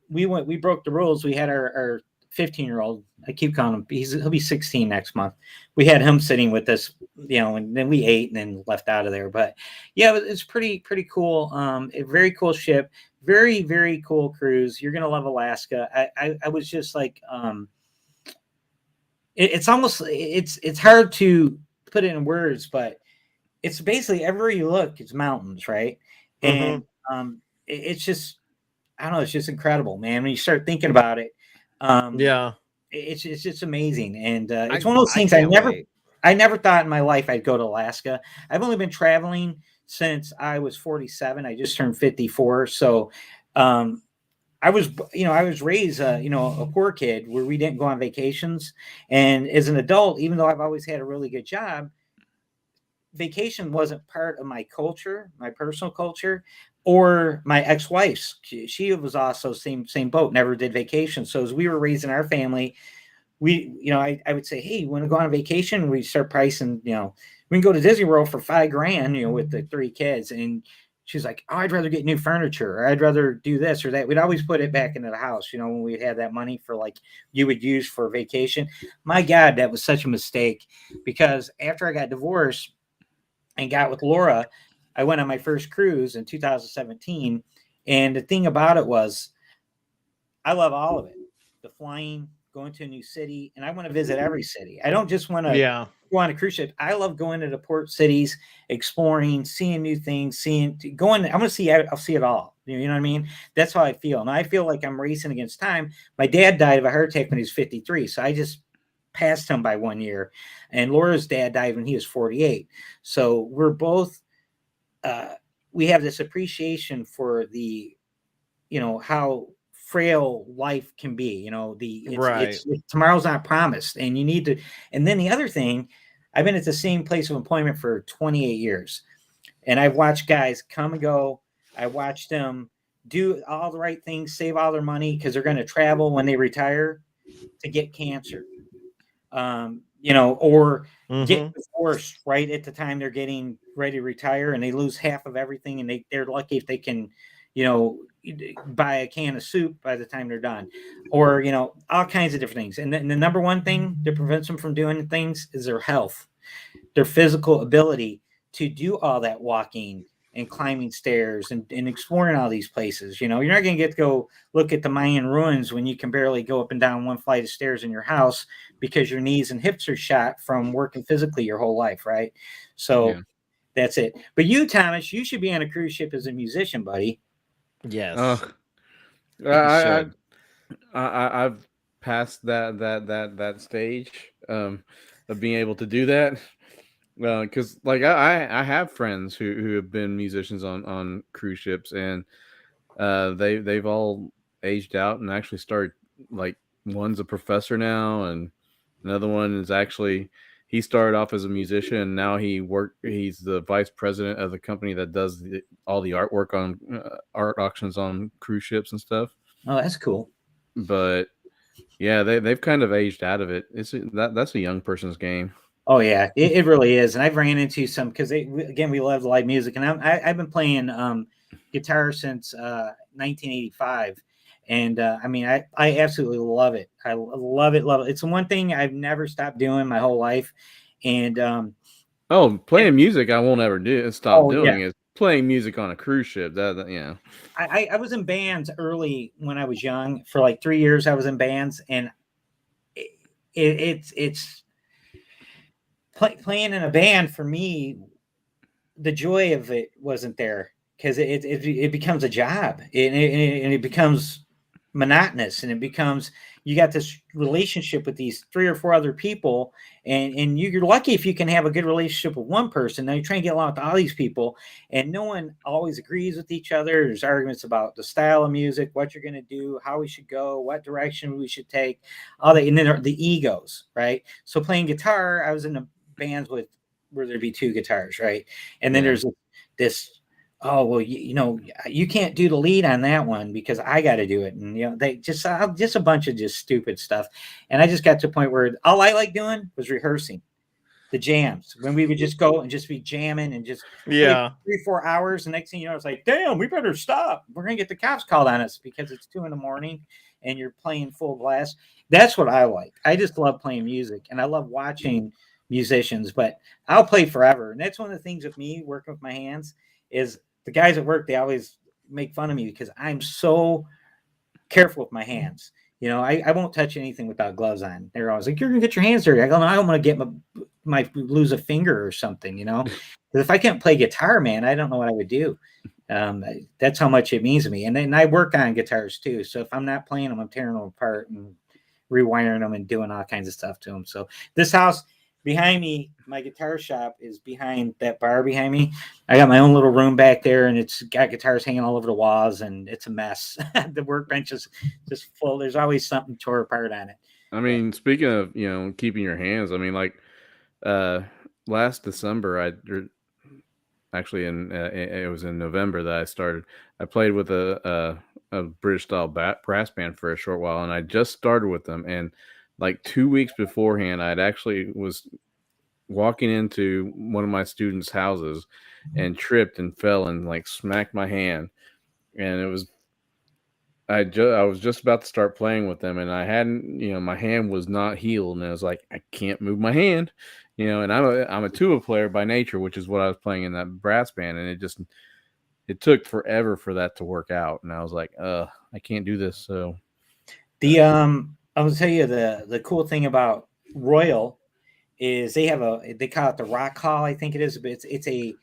S10: we broke the rules. We had our 15-year-old. I keep calling him. He'll be 16 next month. We had him sitting with us, you know, and then we ate and then left out of there. But yeah, it's pretty cool. A very cool ship, very, very cool cruise. You're gonna love Alaska. I was just like, it's almost it's hard to put it in words, but it's basically everywhere you look, it's mountains, right? And it's just, I don't know, it's just incredible, man. When you start thinking about it, it's just amazing, and it's one of those things I never thought in my life I'd go to Alaska. I've only been traveling since I was 47. I just turned 54, so I was raised a poor kid where we didn't go on vacations, and as an adult, even though I've always had a really good job, vacation wasn't part of my culture, my personal culture, or my ex-wife's. She was also same boat, never did vacation. So as we were raising our family, I would say, hey, you want to go on vacation? We start pricing, we can go to Disney World for $5,000, with the 3 kids. And she's like, oh, I'd rather get new furniture, or I'd rather do this or that. We'd always put it back into the house, when we'd have that money for like you would use for vacation. My God, that was such a mistake, because after I got divorced and got with Laura, I went on my first cruise in 2017. And the thing about it was, I love all of it. The flying, going to a new city, and I want to visit every city. I don't just want to go on a cruise ship. I love going to the port cities, exploring, seeing new things, I want to see it. I'll see it all. You know what I mean? That's how I feel. And I feel like I'm racing against time. My dad died of a heart attack when he was 53. So I just passed him by 1 year. And Laura's dad died when he was 48. So we're both, we have this appreciation for the, how frail life can be. Tomorrow's not promised, and you need to. And then the other thing, I've been at the same place of employment for 28 years, and I've watched guys come and go. I watched them do all the right things, save all their money because they're going to travel when they retire to get cancer, or get divorced right at the time they're getting ready to retire, and they lose half of everything, and they're lucky if they can, buy a can of soup by the time they're done, or all kinds of different things. And the number one thing that prevents them from doing things is their health, their physical ability to do all that walking and climbing stairs and exploring all these places. You're not going to get to go look at the Mayan ruins when you can barely go up and down one flight of stairs in your house because your knees and hips are shot from working physically your whole life, right? So that's it. But you, Thomas, you should be on a cruise ship as a musician, buddy.
S3: Yes.
S7: I've passed that stage of being able to do that. Because like I have friends who have been musicians on cruise ships, and they've all aged out and actually started, like, one's a professor now, and another one is actually, he started off as a musician, and now he's the vice president of the company that does all the artwork on art auctions on cruise ships and stuff.
S10: Oh, that's cool.
S7: But yeah, they've kind of aged out of it. That's a young person's game.
S10: Oh yeah, it really is. And I've ran into some, because again, we love live music, and I've been playing guitar since 1985, and I mean, I absolutely love it. I love it, love it. It's the one thing I've never stopped doing my whole life, and
S7: playing music I won't ever stop doing
S10: yeah.
S7: is playing music on a cruise ship. That yeah.
S10: I was in bands early when I was young. For like 3 years, I was in bands, and it's playing in a band for me. The joy of it wasn't there, because it becomes a job, and it becomes monotonous, and it becomes, you got this relationship with these 3 or 4 other people, and you're lucky if you can have a good relationship with one person. Now you're trying to get along with all these people, and no one always agrees with each other. There's arguments about the style of music, what you're going to do, how we should go, what direction we should take, all that. And then the egos, right? So playing guitar, I was in a bands where there'd be 2 guitars, right? And then there's this, oh, well, you can't do the lead on that one because I got to do it. And, they just a bunch of just stupid stuff. And I just got to a point where all I like doing was rehearsing the jams, when we would just go and just be jamming and just 3-4 hours. The next thing you know, it's like, damn, we better stop. We're going to get the cops called on us because it's 2 a.m. and you're playing full blast. That's what I like. I just love playing music, and I love watching musicians, but I'll play forever. And that's one of the things with me working with my hands is, the guys at work, they always make fun of me because I'm so careful with my hands. I won't touch anything without gloves on. They're always like, you're gonna get your hands dirty. I go, no, I don't want to get my lose a finger or something, because if I can't play guitar, man, I don't know what I would do. That's how much it means to me. And then I work on guitars too. So if I'm not playing them, I'm tearing them apart and rewiring them and doing all kinds of stuff to them. So this house behind me, my guitar shop is behind that bar behind me. I got my own little room back there, and it's got guitars hanging all over the walls, and it's a mess. The workbench is just full. There's always something tore apart on it.
S7: I mean, speaking of, keeping your hands, I mean, like, last December, it was in November that I played with a British style brass band for a short while, and I just started with them, and like 2 weeks beforehand, I'd actually was walking into one of my students' houses and tripped and fell and like smacked my hand. And it was, I was just about to start playing with them, and I hadn't, my hand was not healed, and I was like, I can't move my hand, and I'm a tuba player by nature, which is what I was playing in that brass band. And it took forever for that to work out. And I was like, I can't do this. So
S10: I will tell you the cool thing about Royal is they call it the Rock Hall, I think it is, but it's a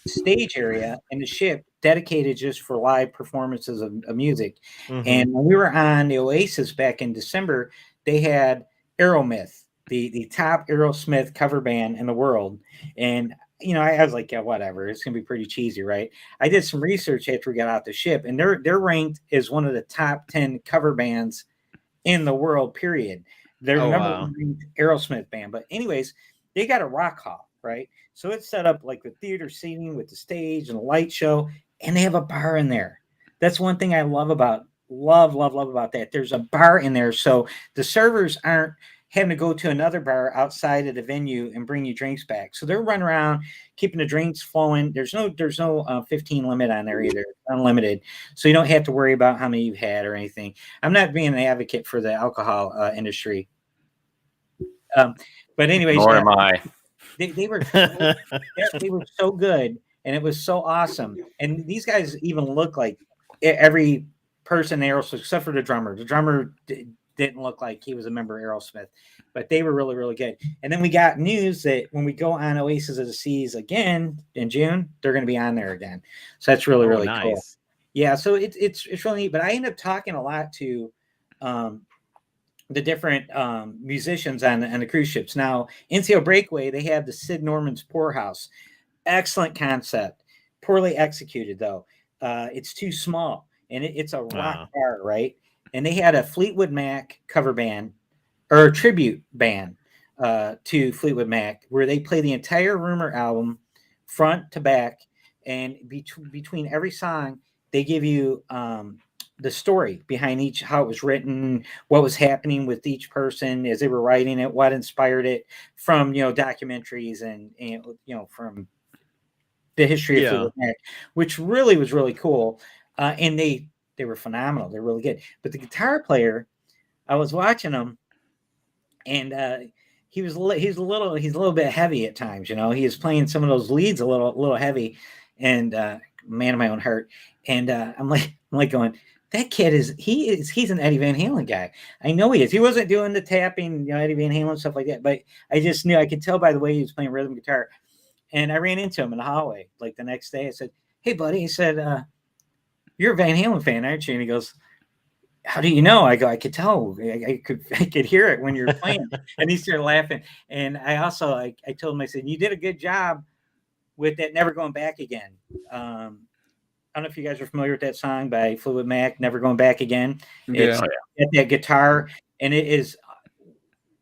S10: stage area in the ship dedicated just for live performances of music. Mm-hmm. And when we were on the Oasis back in December, they had Aerosmith, the top Aerosmith cover band in the world. And I was like, yeah, whatever. It's gonna be pretty cheesy, right? I did some research after we got out the ship, and they're ranked as one of the top 10 cover bands in the world, period. They're number one Aerosmith band. But anyways, they got a rock hall, right? So it's set up like the theater seating with the stage and a light show, and they have a bar in there. That's one thing I love about that. There's a bar in there, so the servers aren't having to go to another bar outside of the venue and bring you drinks back. So they're running around keeping the drinks flowing. There's no 15 limit on there either. It's unlimited. So you don't have to worry about how many you've had or anything. I'm not being an advocate for the alcohol industry. But anyways,
S9: nor am I.
S10: They were so good, and it was so awesome. And these guys even look like every person there, except for the drummer. The drummer didn't look like he was a member of Aerosmith, but they were really, really good. And then we got news that when we go on Oasis of the Seas again in June, they're going to be on there again. So that's really, really
S3: nice.
S10: Cool. Yeah. So it's really neat. But I end up talking a lot to the different musicians on the cruise ships. Now, NCL Breakaway, they have the Sid Norman's Poorhouse. Excellent concept. Poorly executed, though. It's too small, and it's a rock bar, right? And they had a Fleetwood Mac cover band or a tribute band to Fleetwood Mac, where they play the entire Rumor album front to back, and between every song, they give you the story behind each, how it was written, what was happening with each person as they were writing it, what inspired it, from documentaries and from the history of Fleetwood Mac, which really was really cool. And they were phenomenal. They're really good. But the guitar player, I was watching him, and he's a little bit heavy at times. He is playing some of those leads a little heavy, and man of my own heart. And I'm like going, that kid he's an Eddie Van Halen guy. I know he is. He wasn't doing the tapping, Eddie Van Halen stuff like that, but I just knew, I could tell by the way he was playing rhythm guitar. And I ran into him in the hallway like the next day. I said, "Hey, buddy," he said, "You're a Van Halen fan, aren't you?" And he goes, "How do you know?" I go, "I could tell. I could hear it when you were playing." And he started laughing. And I also, I told him, I said, "You did a good job with that Never Going Back Again." I don't know if you guys are familiar with that song by Fleetwood Mac, Never Going Back Again. It's that guitar. And it is,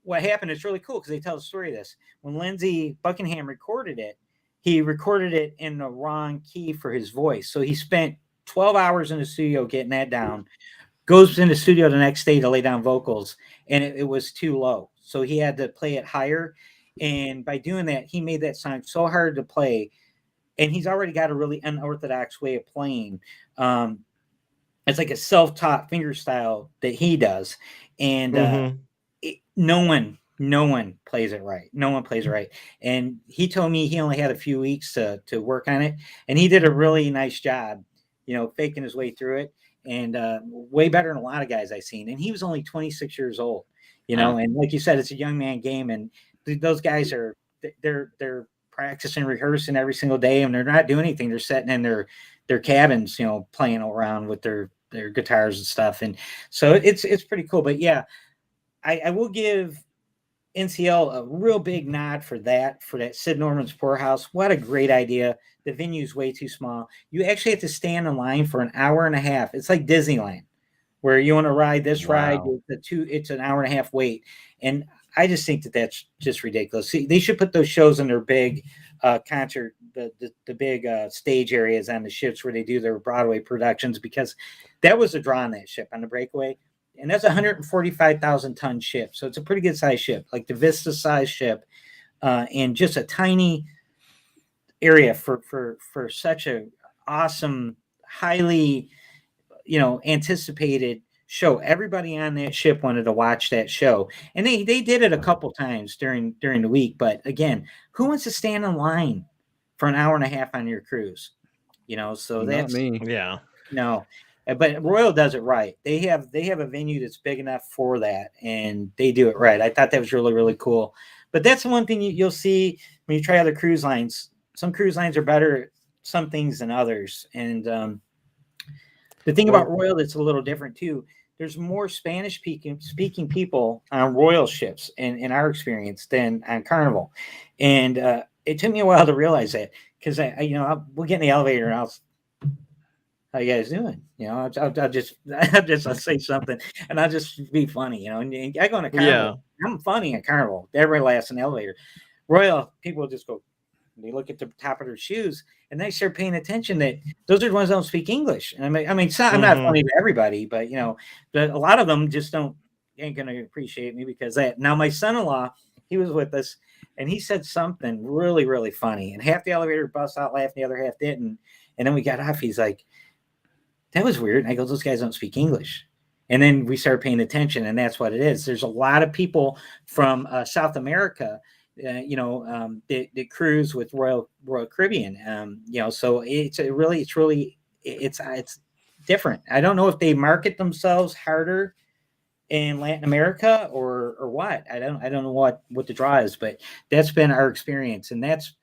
S10: what happened, it's really cool because they tell the story of this. When Lindsey Buckingham recorded it, he recorded it in the wrong key for his voice. So he spent 12 hours in the studio getting that down, goes in the studio the next day to lay down vocals, and it was too low. So he had to play it higher. And by doing that, he made that song so hard to play. And he's already got a really unorthodox way of playing. It's like a self-taught finger style that he does. And no one plays it right. No one plays it right. And he told me he only had a few weeks to work on it. And he did a really nice job, faking his way through it. And way better than a lot of guys I've seen. And he was only 26 years old, and like you said, it's a young man game. And those guys they're practicing, rehearsing every single day, and they're not doing anything. They're sitting in their cabins, playing around with their guitars and stuff. And so it's pretty cool. But yeah, I will give NCL a real big nod for that Sid Norman's Poorhouse. What a great idea. The venue's way too small. You actually have to stand in line for an hour and a half. It's like Disneyland, where you want to ride this ride, it's an hour and a half wait. And I just think that's just ridiculous. See, they should put those shows in their big concert, the big stage areas on the ships where they do their Broadway productions, because that was a draw on that ship, on the Breakaway. And that's a 145,000 ton ship. So it's a pretty good size ship, like the Vista size ship, and just a tiny area for such a awesome, highly, anticipated show. Everybody on that ship wanted to watch that show. And they did it a couple times during the week. But again, who wants to stand in line for an hour and a half on your cruise? So that's
S7: not me.
S3: Yeah.
S10: No. But Royal does it right. They have a venue that's big enough for that, and they do it right. I thought that was really, really cool. But that's the one thing you'll see when you try other cruise lines. Some cruise lines are better at some things than others. And the thing about Royal that's a little different too, there's more Spanish speaking people on Royal ships in our experience than on Carnival. And it took me a while to realize that, because we'll get in the elevator and how you guys doing? I'll just say something, and I'll just be funny, And I go on a Carnival. Yeah. I'm funny at Carnival. Everybody laughs in the elevator. Royal, people will just go, they look at the top of their shoes, and they start paying attention that those are the ones that don't speak English. And I'm not funny to everybody, but but a lot of them just ain't gonna appreciate me because that. Now my son-in-law, he was with us, and he said something really, really funny, and half the elevator bust out laughing, the other half didn't. And then we got off. He's like, "That was weird." And I go, "Those guys don't speak English." And then we started paying attention, and that's what it is. There's a lot of people from South America, that cruise with Royal Caribbean. So it's different. I don't know if they market themselves harder in Latin America or what. I don't know what the draw is, but that's been our experience, and that's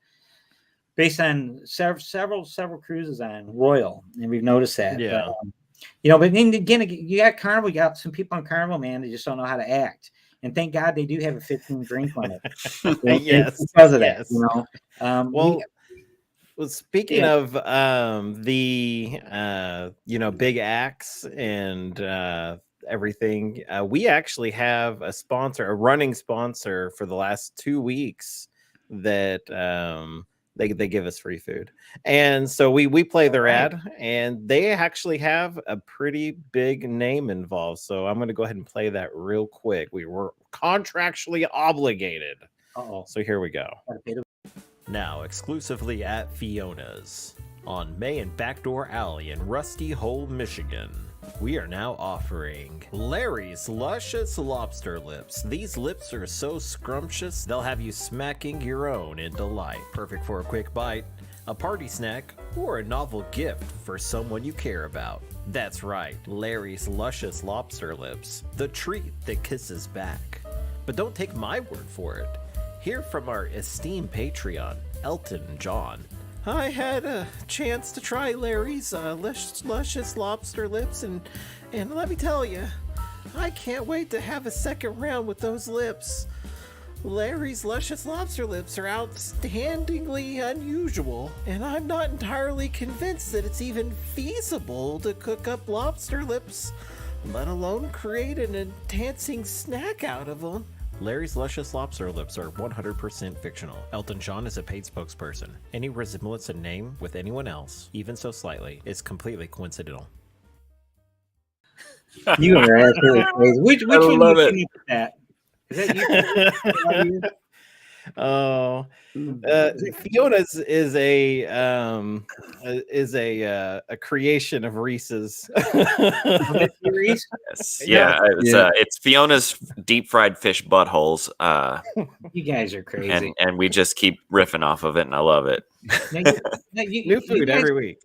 S10: based on several cruises on Royal, and we've noticed that.
S3: Yeah.
S10: But then again, you got Carnival, you got some people on Carnival, man, they just don't know how to act. And thank God they do have a 15 drink limit.
S3: Yes,
S10: because of that,
S3: Well, speaking of the big acts and everything, we actually have a running sponsor for the last 2 weeks that they give us free food, and so we play their ad, and they actually have a pretty big name involved. So I'm going to go ahead and play that real quick. We were contractually obligated. So here we go. Now exclusively at Fiona's on May and Backdoor Alley in Rusty Hole, Michigan. We are now offering Larry's Luscious Lobster Lips. These lips are so scrumptious, they'll have you smacking your own in delight. Perfect for a quick bite, a party snack, or a novel gift for someone you care about. That's right, Larry's Luscious Lobster Lips, the treat that kisses back. But don't take my word for it. Hear from our esteemed Patreon, Elton John. I had a chance to try Larry's luscious lobster lips, and let me tell you, I can't wait to have a second round with those lips. Larry's luscious lobster lips are outstandingly unusual, and I'm not entirely convinced that it's even feasible to cook up lobster lips, let alone create an enhancing snack out of them. Larry's Luscious Lobster Lips are 100% fictional. Elton John is a paid spokesperson. Any resemblance in name with anyone else, even so slightly, is completely coincidental.
S10: You are absolutely crazy. Which
S9: I
S10: one
S9: love
S10: you
S9: it.
S10: came up with that? Is that you?
S3: Oh, Fiona's is a creation of Reese's.
S10: Reese?
S9: Yeah, it's Fiona's deep fried fish buttholes.
S10: You guys are crazy.
S9: And we just keep riffing off of it, and I love it.
S3: New food every week.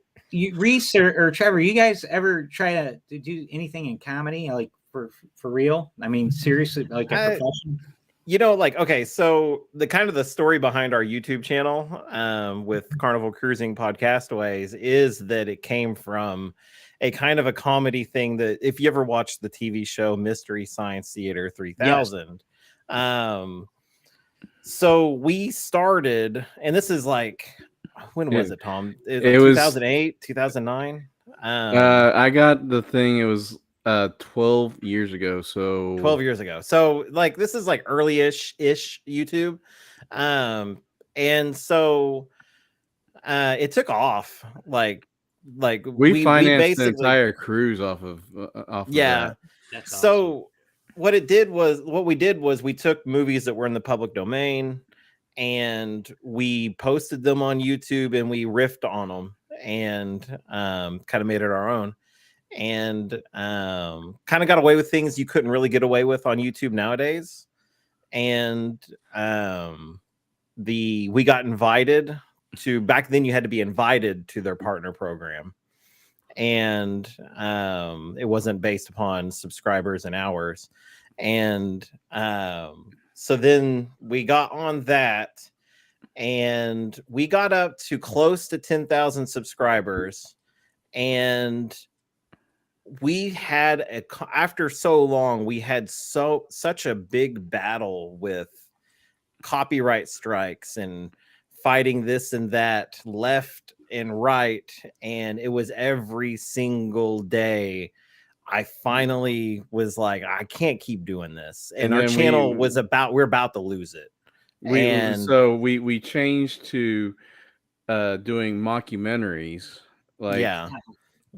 S10: Reese or Trevor, you guys ever try to do anything in comedy, like for real? I mean, seriously, like a profession?
S3: Okay, so the story behind our YouTube channel with Carnival Cruising Podcastaways is that it came from a kind of a comedy thing that if you ever watched the TV show Mystery Science Theater 3000. Yes. So we started, and this is like, when was it, Tom? It was 2008, 2009.
S7: I got the thing, it was 12 years ago. So
S3: 12 years ago. So this is like early-ish YouTube. And so it took off. We
S7: financed the entire cruise off of that.
S3: That's so awesome. What we did was we took movies that were in the public domain and we posted them on YouTube and we riffed on them and kind of made it our own. And kind of got away with things you couldn't really get away with on YouTube nowadays. And we got invited to, back then you had to be invited to their partner program, and it wasn't based upon subscribers and hours. And so then we got on that, and we got up to close to 10,000 subscribers, and we had after so long, we had such a big battle with copyright strikes and fighting this and that left and right, and it was every single day. I finally was like, I can't keep doing this, and our channel we're about to lose it.
S7: So we changed to doing mockumentaries.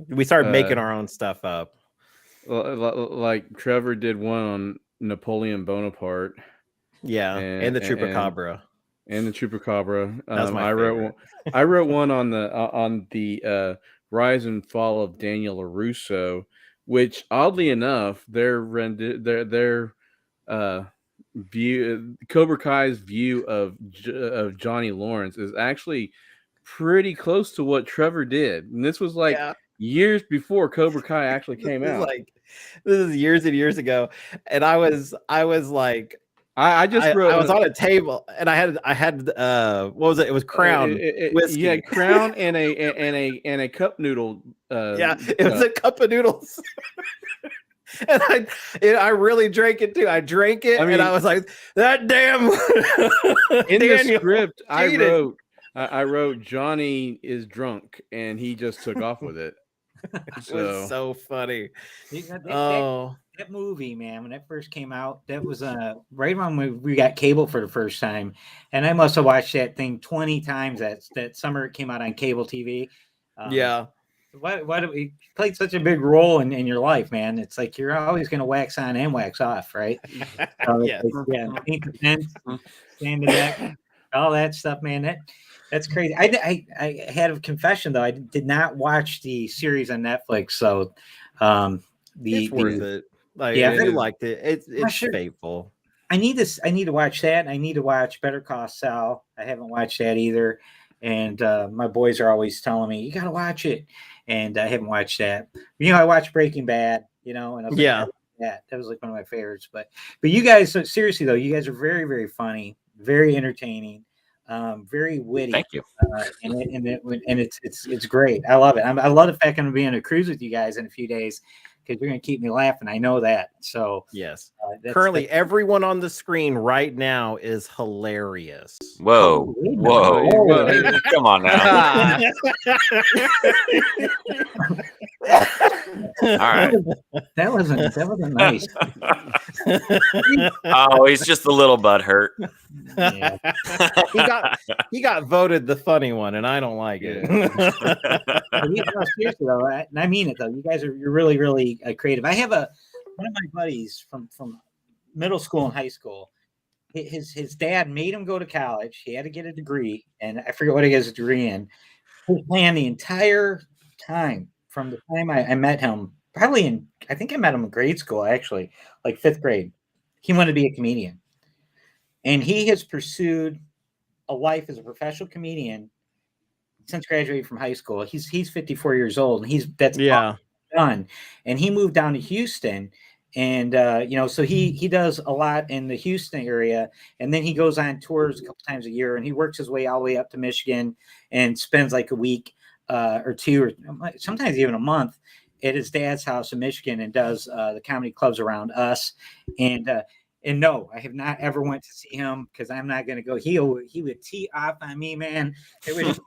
S3: We started making our own stuff up.
S7: Like Trevor did one on Napoleon Bonaparte.
S3: Yeah, and the Chupacabra.
S7: And the Chupacabra.
S3: That's my favorite.
S7: I wrote one on the rise and fall of Daniel LaRusso, which oddly enough, their view, Cobra Kai's view of Johnny Lawrence is actually pretty close to what Trevor did, and this was years before Cobra Kai actually came out.
S3: This is years and years ago, and I was like,
S7: I just
S3: I
S7: wrote.
S3: was on a table and I had what was it? It was Crown whiskey.
S7: Yeah, Crown and a cup noodle.
S3: Yeah, it was a cup of noodles. And I really drank it too. I drank it and I was like, that damn
S7: in
S3: Daniel
S7: the script
S3: cheated.
S7: I wrote Johnny is drunk and he just took off with it.
S3: It was so funny.
S10: That movie, man, when that first came out, that was right when we got cable for the first time, and I must have watched that thing 20 times that summer it came out on cable TV.
S3: Yeah.
S10: Why do we played such a big role in your life, man? It's like you're always going to wax on and wax off, right?
S3: Yes.
S10: Paint the fence, stand the deck, all that stuff, man. That's crazy. I had a confession though. I did not watch the series on Netflix, so
S3: it's worth it. Like,
S10: yeah,
S3: if you liked it, it's faithful.
S10: I need to watch that. I need to watch Better Call Saul. I haven't watched that either, and my boys are always telling me you got to watch it, and I haven't watched that. I watched Breaking Bad, and I was like, that was like one of my favorites. But you guys, seriously though, you guys are very, very funny, very entertaining. Very witty.
S9: Thank you.
S10: And it's great. I love it. I love the fact I'm going to be on a cruise with you guys in a few days because you're going to keep me laughing. I know that. So
S3: yes. Currently, everyone on the screen right now is hilarious.
S9: Whoa. Come on now. All right.
S10: That wasn't nice.
S9: Oh, he's just a little butthurt.
S10: Yeah.
S3: he got voted the funny one, and I don't like it.
S10: Seriously though, I mean it though. You guys you're really, really creative. I have one of my buddies from middle school and high school. His dad made him go to college. He had to get a degree, and I forget what he has a degree in. He planned the entire time from the time I met him. Probably I think I met him in grade school, actually, like 5th grade. He wanted to be a comedian. And he has pursued a life as a professional comedian since graduating from high school. He's 54 years old, and that's done. And he moved down to Houston, and so he does a lot in the Houston area, and then he goes on tours a couple times a year, and he works his way all the way up to Michigan and spends like a week or two, or sometimes even a month at his dad's house in Michigan, and does the comedy clubs around us. And no, I have not ever went to see him because I'm not going to go. He would tee off on me, man. It would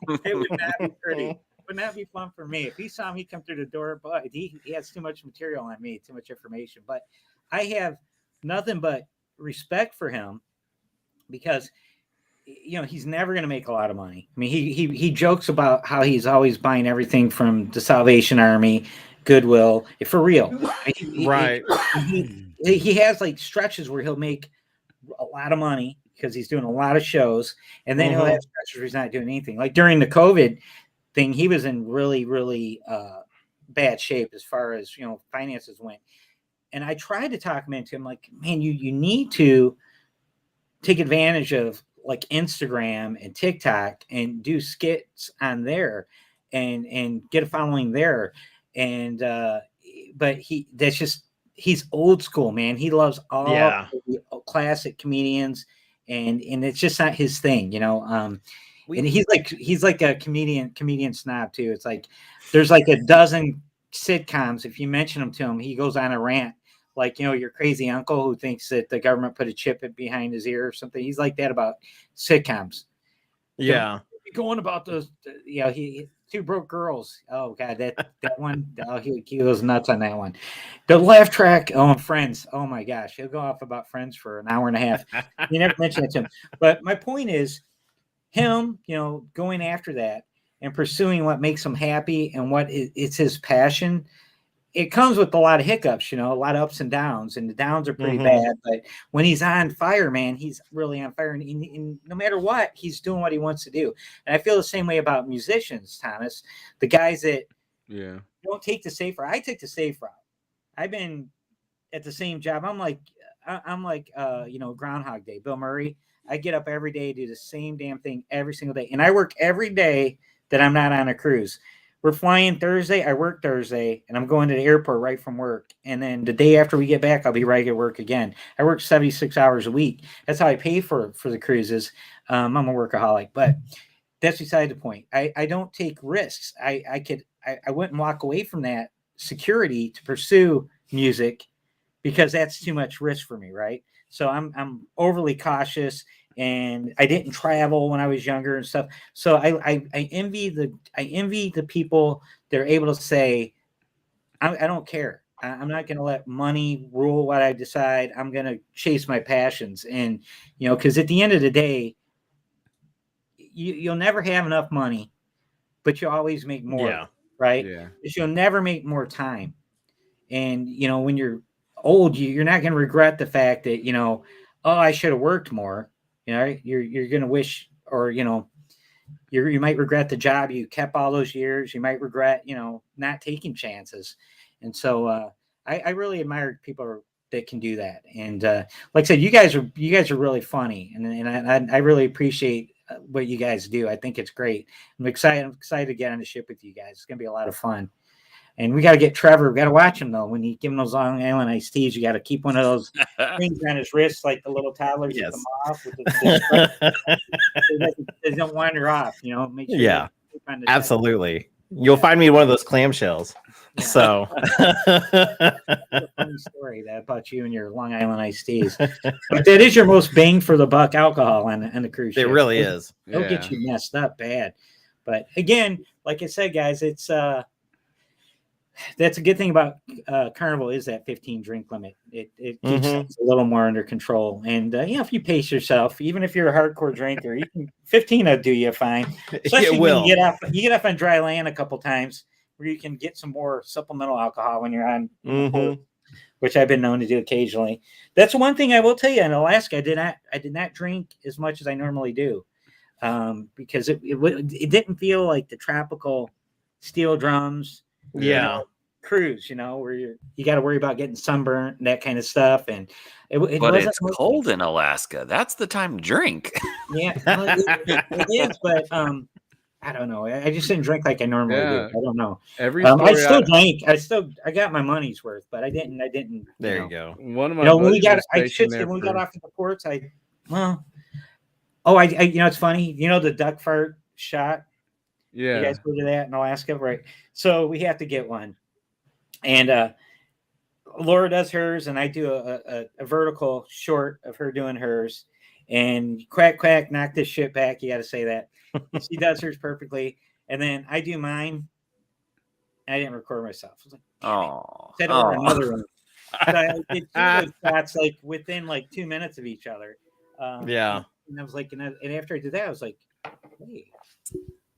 S10: not be pretty. It would not be fun for me. If he saw me come through the door, but he has too much material on me, too much information. But I have nothing but respect for him because he's never going to make a lot of money. I mean, he jokes about how he's always buying everything from the Salvation Army, Goodwill, for real.
S3: Right.
S10: He has like stretches where he'll make a lot of money because he's doing a lot of shows, and then he'll have stretches where he's not doing anything. Like during the COVID thing, he was in really, really bad shape as far as finances went. And I tried to talk him into him, like, man, you need to take advantage of like Instagram and TikTok and do skits on there and get a following there. And but he's old school, man. He loves all the classic comedians, and it's just not his thing, and he's like a comedian snob too. It's like there's like a dozen sitcoms. If you mention them to him, he goes on a rant, like your crazy uncle who thinks that the government put a chip behind his ear or something. He's like that about sitcoms.
S3: Yeah,
S10: going about those. He. Two Broke Girls. Oh God, that one. Oh, he goes nuts on that one. The laugh track. Oh, and Friends. Oh my gosh, he'll go off about Friends for an hour and a half. You never mentioned it to him. But my point is, him, going after that and pursuing what makes him happy and what it's his passion. It comes with a lot of hiccups, a lot of ups and downs, and the downs are pretty bad. But when he's on fire, man, he's really on fire. And no matter what, he's doing what he wants to do. And I feel the same way about musicians, Thomas. The guys that don't take the safe route. I take the safe route. I've been at the same job. I'm like Groundhog Day, Bill Murray. I get up every day, do the same damn thing every single day. And I work every day that I'm not on a cruise. we're flying Thursday. I work Thursday, and I'm going to the airport right from work. And then the day after we get back, I'll be right at work again. I work 76 hours a week. That's how I pay for the cruises. I'm a workaholic, but that's beside the point. I don't take risks. I wouldn't walk away from that security to pursue music because that's too much risk for me, right? So I'm overly cautious. And I didn't travel when I was younger and stuff. So I envy the people that are able to say, I don't care. I'm not going to let money rule what I decide. I'm going to chase my passions. And, because at the end of the day, you'll never have enough money, but you always make more, right?
S7: Yeah.
S10: Because you'll never make more time. And, when you're old, you're not going to regret the fact that, oh, I should have worked more. You're going to wish, or, you might regret the job you kept all those years. You might regret, not taking chances. And so I really admire people that can do that. And like I said, you guys are really funny. And I really appreciate what you guys do. I think it's great. I'm excited to get on the ship with you guys. It's going to be a lot of fun. And we got to get Trevor. We got to watch him, though. When you give him those Long Island iced teas, you got to keep one of those things on his wrist, like the little toddlers with them off. They don't wander off, Make sure
S3: absolutely. You'll find me one of those clamshells.
S10: Yeah.
S3: So,
S10: a funny story about you and your Long Island iced teas. But that is your most bang for the buck alcohol on the cruise ship.
S3: It really is.
S10: It'll get you messed up bad. But again, like I said, guys, it's that's a good thing about Carnival is that 15 drink limit. It keeps things a little more under control. And if you pace yourself, even if you're a hardcore drinker, 15 will do you fine. Especially when you get off on dry land a couple times where you can get some more supplemental alcohol when you're on board, which I've been known to do occasionally. That's one thing I will tell you. In Alaska, I did not drink as much as I normally do because it didn't feel like the tropical steel drums. Cruise, where you got to worry about getting sunburned and that kind of stuff. And
S9: but it's cold in Alaska. That's the time to drink.
S10: Yeah, it is. But I don't know. I just didn't drink like I normally do. I don't know. I still drank. I got my money's worth, but I didn't.
S3: There you go.
S7: One of my
S10: when we got off the ports, it's funny. The duck fart shot.
S7: Yeah.
S10: You guys go to that in Alaska, right? So we have to get one. And Laura does hers, and I do a vertical short of her doing hers. And quack, quack, knock this shit back. You got to say that. She does hers perfectly. And then I do mine. I didn't record myself. I was like, said over another one. But I did two of those shots like within like 2 minutes of each other. And I was like, and after I did that, I was like, hey,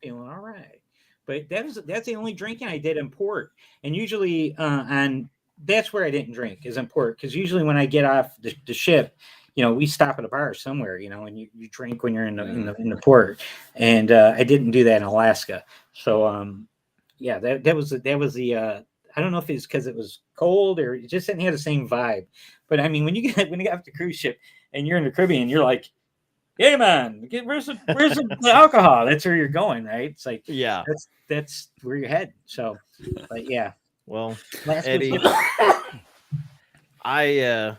S10: feeling all right. But that's the only drinking I did in port. And usually that's where I didn't drink is in port. Because usually when I get off the ship, we stop at a bar somewhere, and you drink when you're in the port. And I didn't do that in Alaska. So that was the I don't know if it's because it was cold or it just didn't have the same vibe. But I mean, when you get off the cruise ship and you're in the Caribbean, you're like, hey man, where's the alcohol? That's where you're going, right? It's like, that's where you're heading. So, but yeah.
S3: Well, Eddie, I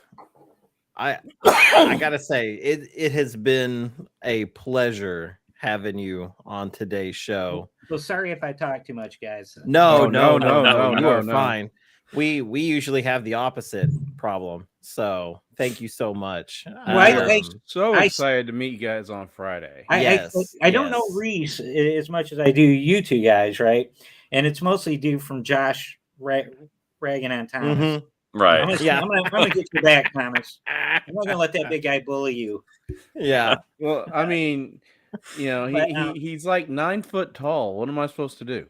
S3: gotta say, it has been a pleasure having you on today's show.
S10: Well, sorry if I talk too much, guys.
S3: No, you are fine. We usually have the opposite problem. So thank you so much.
S7: I'm so excited to meet you guys on Friday.
S10: I don't know Reese as much as I do you two guys, right? And it's mostly due from Josh ragging on Thomas.
S9: Right.
S10: I'm gonna get you back, Thomas. I'm not gonna let that big guy bully you.
S3: Yeah.
S7: Well, I mean, he's like 9 foot tall. What am I supposed to do?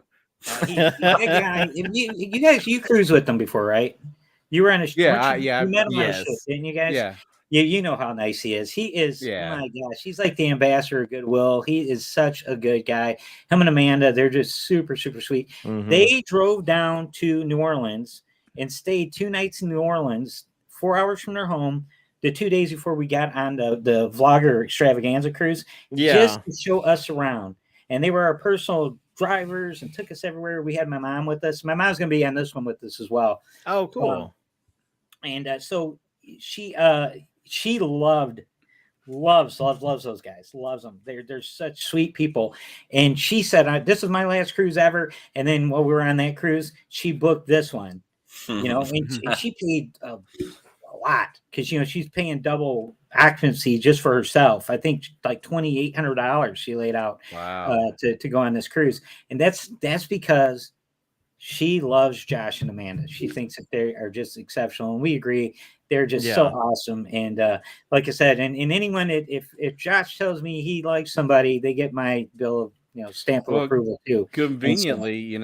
S10: You guys, you cruised with them before, right? You were on a
S7: you met
S10: him on a ship, didn't you guys?
S7: Yeah.
S10: You know how nice he is. He is. Oh my gosh, he's like the ambassador of goodwill. He is such a good guy. Him and Amanda, they're just super, super sweet. They drove down to New Orleans and stayed 2 nights in New Orleans, 4 hours from their home, the 2 days before we got on the Vlogger Extravaganza cruise, just to show us around. And they were our personal drivers and took us everywhere. We had my mom with us. My mom's going to be on this one with us as well.
S3: Oh, cool.
S10: So she loves those guys. Loves them. They're such sweet people. And she said, "This is my last cruise ever." And then while we were on that cruise, she booked this one. And she paid a lot because she's paying double occupancy just for herself. I think like $2,800 she laid out to go on this cruise, and that's because she loves Josh and Amanda. She thinks that they are just exceptional, and we agree. They're just so awesome. And like I said, and anyone, if Josh tells me he likes somebody, they get my bill of stamp of approval too.
S7: Conveniently,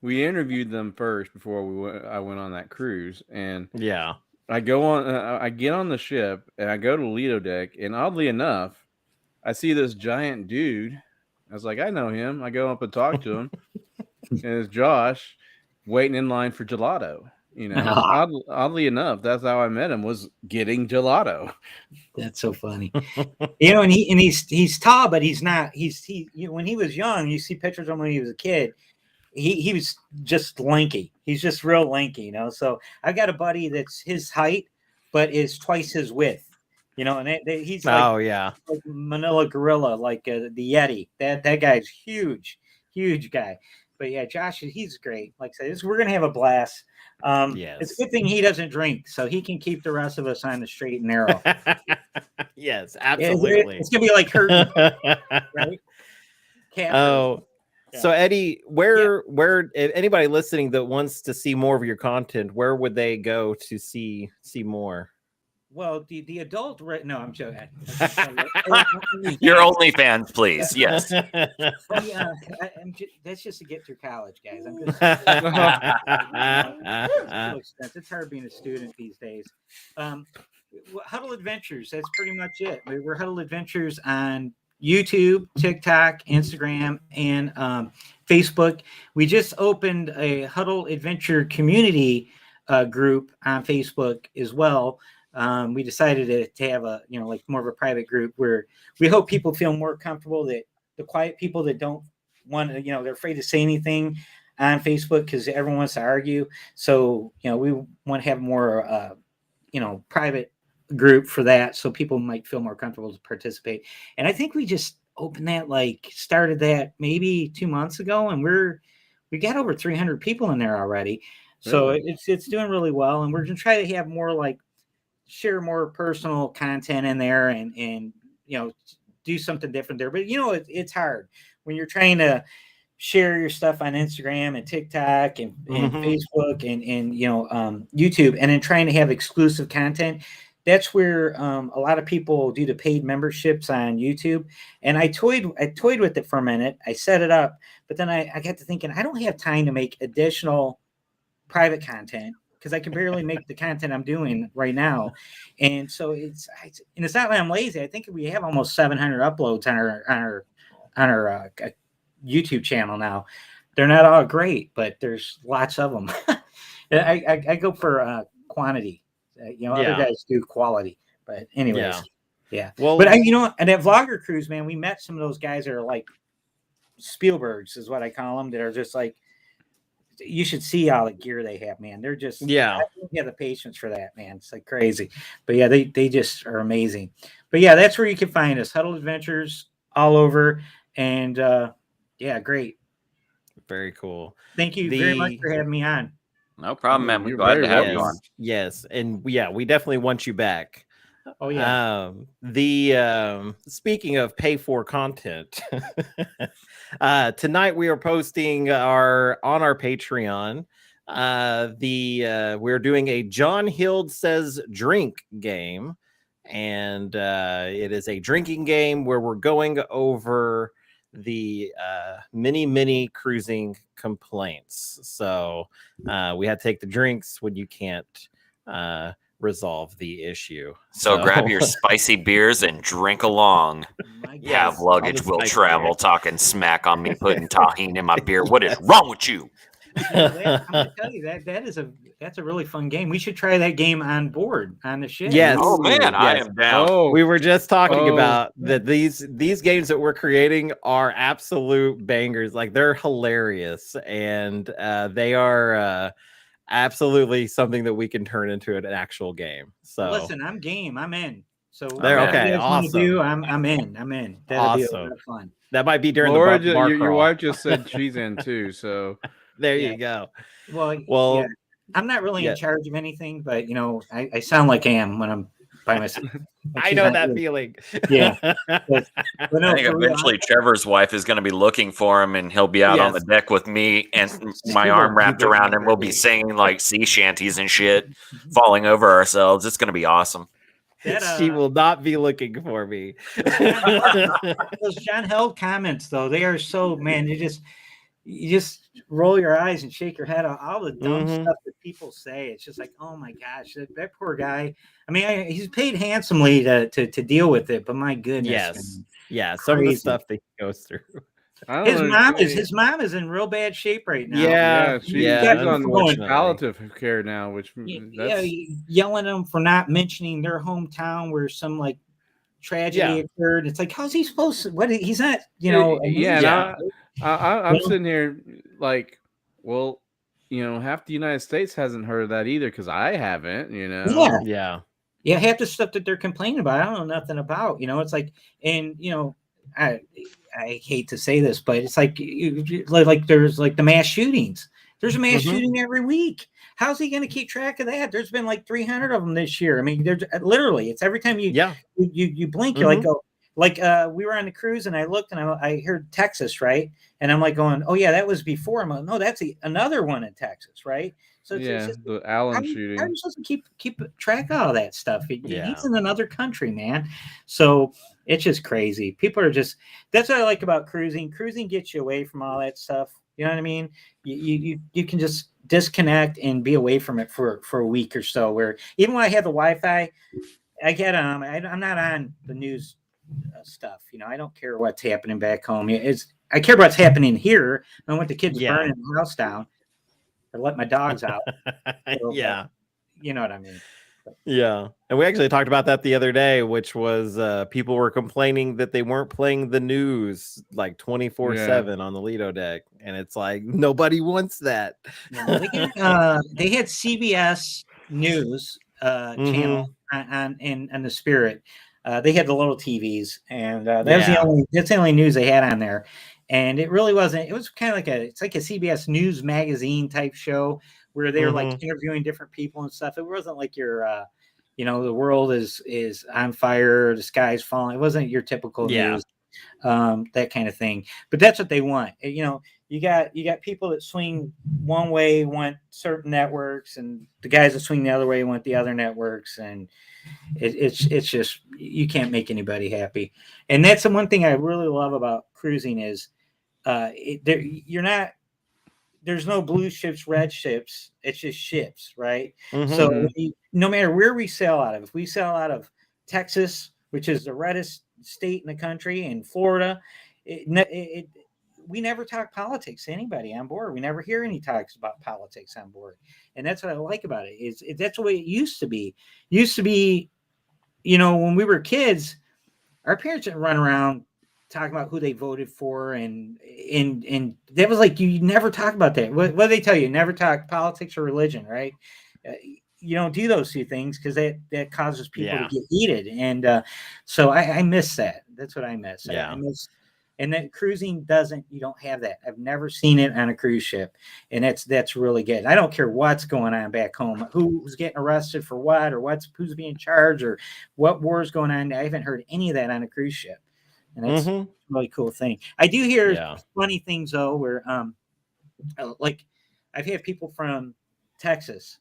S7: we interviewed them first before I went on that cruise, and I go on. I get on the ship and I go to Lido deck, and oddly enough, I see this giant dude. I was like, I know him. I go up and talk to him, and it's Josh waiting in line for gelato. Oddly enough, that's how I met him, was getting gelato.
S10: That's so funny. And he's tall, but he's not. When he was young, you see pictures of him when he was a kid. He was just lanky. He's just real lanky, So I got a buddy that's his height, but is twice his width, And he's like, like Manila Gorilla, like the Yeti. That guy's huge guy. But yeah, Josh, he's great. Like I said, we're gonna have a blast. It's a good thing he doesn't drink, so he can keep the rest of us on the straight and narrow.
S3: Yes, absolutely.
S10: It's gonna be like curtain, right?
S3: Oh. So Eddy, where if anybody listening that wants to see more of your content, where would they go to see more?
S10: Well, the adult, right? No, I'm joking.
S9: Your OnlyFans, please. Yes.
S10: That's just to get through college, guys. I'm just it's hard being a student these days. Huddle Adventures. That's pretty much it. We're Huddle Adventures on YouTube, TikTok, Instagram, and Facebook. We just opened a Huddle Adventure community group on Facebook as well. We decided to have a like more of a private group where we hope people feel more comfortable, that the quiet people that don't want to, they're afraid to say anything on Facebook because everyone wants to argue. So we want to have more private group for that, so people might feel more comfortable to participate. And I think we just opened that, started that maybe 2 months ago, and we got over 300 people in there already. So it's doing really well, and we're gonna try to have more share more personal content in there and do something different there. But it's hard when you're trying to share your stuff on Instagram and TikTok and Facebook and YouTube, and then trying to have exclusive content. That's where a lot of people do the paid memberships on YouTube. And I toyed with it for a minute. I set it up, but then I got to thinking, I don't have time to make additional private content because I can barely make the content I'm doing right now. And so it's not like I'm lazy. I think we have almost 700 uploads on our YouTube channel now. They're not all great, but there's lots of them. I go for quantity. Other guys do quality, but anyways, yeah. Well, but and that vlogger cruise, man, we met some of those guys that are like Spielbergs, is what I call them. That are just like, you should see all the gear they have, man. They're just, I don't have the patience for that, man. It's like crazy, but yeah, they just are amazing. But yeah, that's where you can find us, Huddle Adventures, all over, and great.
S3: Very cool.
S10: Thank you very much for having me on.
S9: No problem, man. We're glad to have you on.
S3: Yes, and we definitely want you back.
S10: Oh yeah.
S3: Speaking of pay for content, tonight we are posting on our Patreon. We're doing a John Hild Says Drink game, and it is a drinking game where we're going over the many cruising complaints. So we had to take the drinks when you can't resolve the issue.
S9: So grab your spicy beers and drink along. Have luggage will travel, talking smack on me, putting tahini in my beer. What is wrong with you?
S10: I'm gonna tell you that's a really fun game. We should try that game on board on the ship.
S3: Yes.
S9: Oh man, I
S3: Yes.
S9: am down.
S7: Oh,
S3: We were just talking
S7: Oh.
S3: about that these games that we're creating are absolute bangers. Like, they're hilarious, and they are absolutely something that we can turn into an actual game. So
S10: Listen, I'm game. I'm in. So
S3: There,
S10: whatever
S3: okay,
S10: you guys wanna
S3: awesome.
S10: do, I'm in. That'll be a lot
S3: Awesome.
S10: of fun.
S3: that might be during
S7: Laura,
S3: the bar
S7: your
S3: crawl.
S7: wife just said she's in too. So
S3: There
S10: Yeah.
S3: you go.
S10: Well,
S3: Well,
S10: yeah, I'm not really
S3: yeah.
S10: in charge of anything, but I sound like I am when I'm by myself. But
S3: I
S10: she's
S3: know
S10: not
S3: that
S10: here.
S3: feeling.
S10: Yeah. But no,
S9: I think
S10: for real,
S9: eventually Trevor's wife is going to be looking for him, and he'll be out on the
S3: Yes.
S9: deck with me and my
S3: She
S9: arm
S3: will
S9: wrapped
S3: be
S9: around
S3: looking
S9: him. We'll
S3: for
S9: be
S3: me.
S9: singing like sea shanties and shit, falling over ourselves. It's going to be awesome.
S3: She will not be looking for me.
S10: those John Held comments though, they are so, man, you just roll your eyes and shake your head on all the dumb
S3: Mhm.
S10: stuff that people say. It's just like, oh my gosh, that poor guy. I mean, he's paid handsomely to deal with it, but my goodness.
S3: Yes.
S10: man.
S3: Yeah, some of the
S10: Crazy.
S3: stuff that he goes through.
S7: I don't know.
S10: His mom is in real bad shape right now.
S3: Yeah,
S7: she's
S3: yeah,
S7: on
S3: unfortunately.
S7: palliative care now, which
S10: Yeah, yelling at him for not mentioning their hometown where some like tragedy occurred. It's like, how's he supposed to? What? He's not,
S7: yeah.
S10: amazing.
S7: I'm sitting here like, well, half the United States hasn't heard of that either because I haven't.
S3: Yeah.
S10: Half the stuff that they're complaining about, I don't know nothing about. It's like, and I hate to say this, but it's like there's like the mass shootings. There's a mass shooting every week. How's he going to keep track of that? There's been like 300 of them this year. I mean, there's literally, it's every time you blink, you're like, oh, like we were on the cruise and I looked and I heard Texas, right? And I'm like going, oh yeah, that was before. I'm like, no, that's another one in Texas, right? So it's just,
S7: the Allen shooting.
S10: How are you supposed to keep track of all that stuff? He's in another country, man. So it's just crazy. People are just, that's what I like about cruising. Cruising gets you away from all that stuff. You know what I mean? You can just disconnect and be away from it for a week or so, where even when I have the Wi-Fi, I get I'm not on the news stuff. I don't care what's happening back home. I care what's happening here. I want the kids burning the house down or let my dogs out. So,
S3: Yeah.
S10: You know what I mean?
S3: Yeah. And we actually talked about that the other day, which was people were complaining that they weren't playing the news like 24/7 on the Lido deck. And it's like, nobody wants that.
S10: No, they had CBS News channel on the Spirit. They had the little TVs, and that's the only news they had on there. And it really wasn't. It was kind of it's like a CBS News magazine type show where they're like interviewing different people and stuff. It wasn't like your, the world is on fire, the sky's falling. It wasn't your typical news, that kind of thing. But that's what they want. You got people that swing one way want certain networks, and the guys that swing the other way want the other networks, and it's just, you can't make anybody happy. And that's the one thing I really love about cruising is there's no blue ships, red ships. It's just ships, right? So no matter where we sail out of, if we sail out of Texas, which is the reddest state in the country, and Florida, we never talk politics to anybody on board. We never hear any talks about politics on board. And that's what I like about it. That's the way it used to be. When we were kids, our parents didn't run around talking about who they voted for, and that was like, you never talk about that. What do they tell you? Never talk politics or religion, right? You don't do those two things because that causes people to get heated. And so I miss that. That's what I miss. I miss. And then cruising you don't have that. I've never seen it on a cruise ship. And that's really good. I don't care what's going on back home, who's getting arrested for what, or who's being charged, or what war is going on. I haven't heard any of that on a cruise ship. And that's a really cool thing. I do hear funny things though, where like I've had people from Texas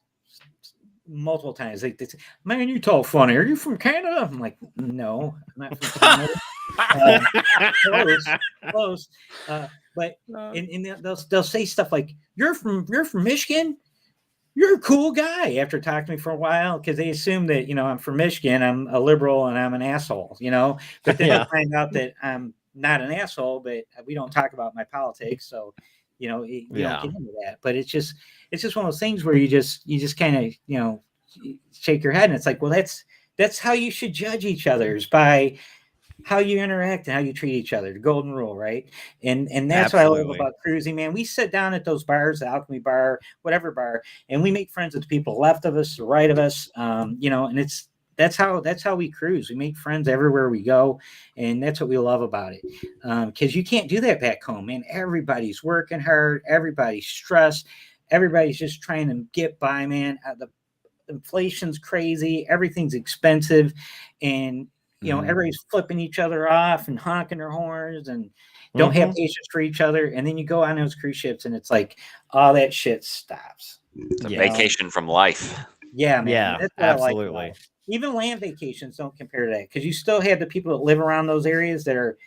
S10: multiple times. They say, "Man, you talk funny. Are you from Canada?" I'm like, "No, I'm not from Canada." Close. But they'll say stuff like, "You're from Michigan? You're a cool guy," after talking to me for a while, because they assume that, I'm from Michigan, I'm a liberal, and I'm an asshole, but then they find out that I'm not an asshole, but we don't talk about my politics. So, You know, you don't get into that, but it's just one of those things where you just kind of, you know, shake your head, and it's like, well, that's how you should judge each other's by how you interact and how you treat each other. The golden rule, right? And that's what I love about cruising, man. We sit down at those bars, the Alchemy Bar, whatever bar, and we make friends with the people left of us, the right of us. You know, and that's how we cruise. We make friends everywhere we go, and that's what we love about it. Because you can't do that back home, man. Everybody's working hard, everybody's stressed, everybody's just trying to get by, man. The inflation's crazy, everything's expensive, and you know, everybody's flipping each other off and honking their horns and don't have patience for each other. And then you go on those cruise ships and it's like all that shit stops.
S9: It's a vacation from life.
S10: Yeah, man.
S3: Yeah,
S10: that's what
S3: absolutely.
S10: I like. Even land vacations don't compare to that, because you still have the people that live around those areas that are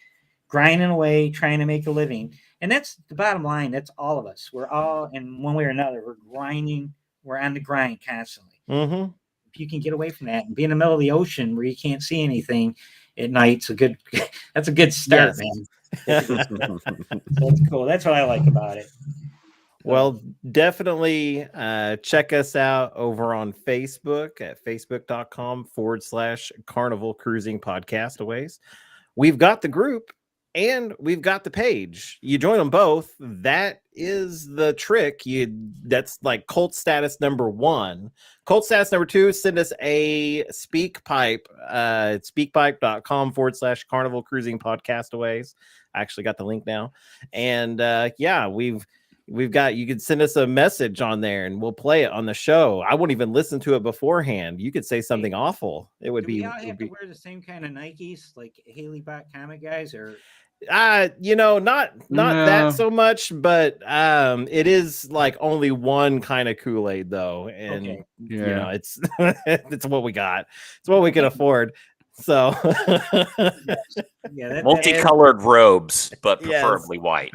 S10: grinding away, trying to make a living. And that's the bottom line. That's all of us. We're all, in one way or another, we're grinding. We're on the grind constantly.
S3: Mm-hmm.
S10: If you can get away from that and be in the middle of the ocean where you can't see anything at night, that's a good start, man. That's cool. That's what I like about it.
S3: Well, definitely check us out over on Facebook at facebook.com/Carnival Cruising Podcastaways. We've got the group and we've got the page. You join them both. That is the trick. That's like cult status number 1. Cult status number 2, send us a speak pipe. Speakpipe.com/Carnival Cruising Podcastaways. I actually got the link now. And we've got, you could send us a message on there and we'll play it on the show. I won't even listen to it beforehand. You could say something awful. It would be.
S10: We all have to wear the same kind of Nikes like Haley Bot comic guys, or
S3: you know, not that so much, but it is like only one kind of Kool-Aid though, and you know, it's it's what we got. It's what we can afford. So
S9: multicolored robes, but preferably white.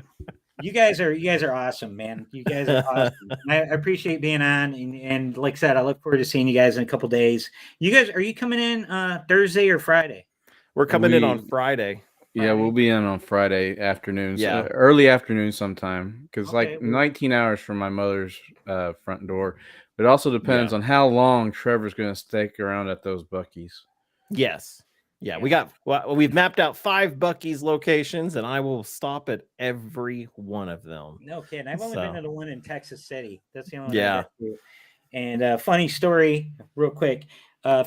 S10: You guys are awesome, man. You guys are awesome. I appreciate being on, and like I said, I look forward to seeing you guys in a couple days. You guys, are you coming in Thursday or Friday?
S3: We're coming in on Friday.
S7: Yeah, we'll be in on Friday afternoons.
S3: Yeah,
S7: early afternoon sometime, because like 19 hours from my mother's front door. It also depends on how long Trevor's going to stick around at those Buc-ee's.
S3: Yes. Yeah, we've mapped out 5 Buc-ee's locations, and I will stop at every one of them.
S10: No kidding. I've only been to the one in Texas City. That's the only one.
S3: Yeah.
S10: And funny story, real quick.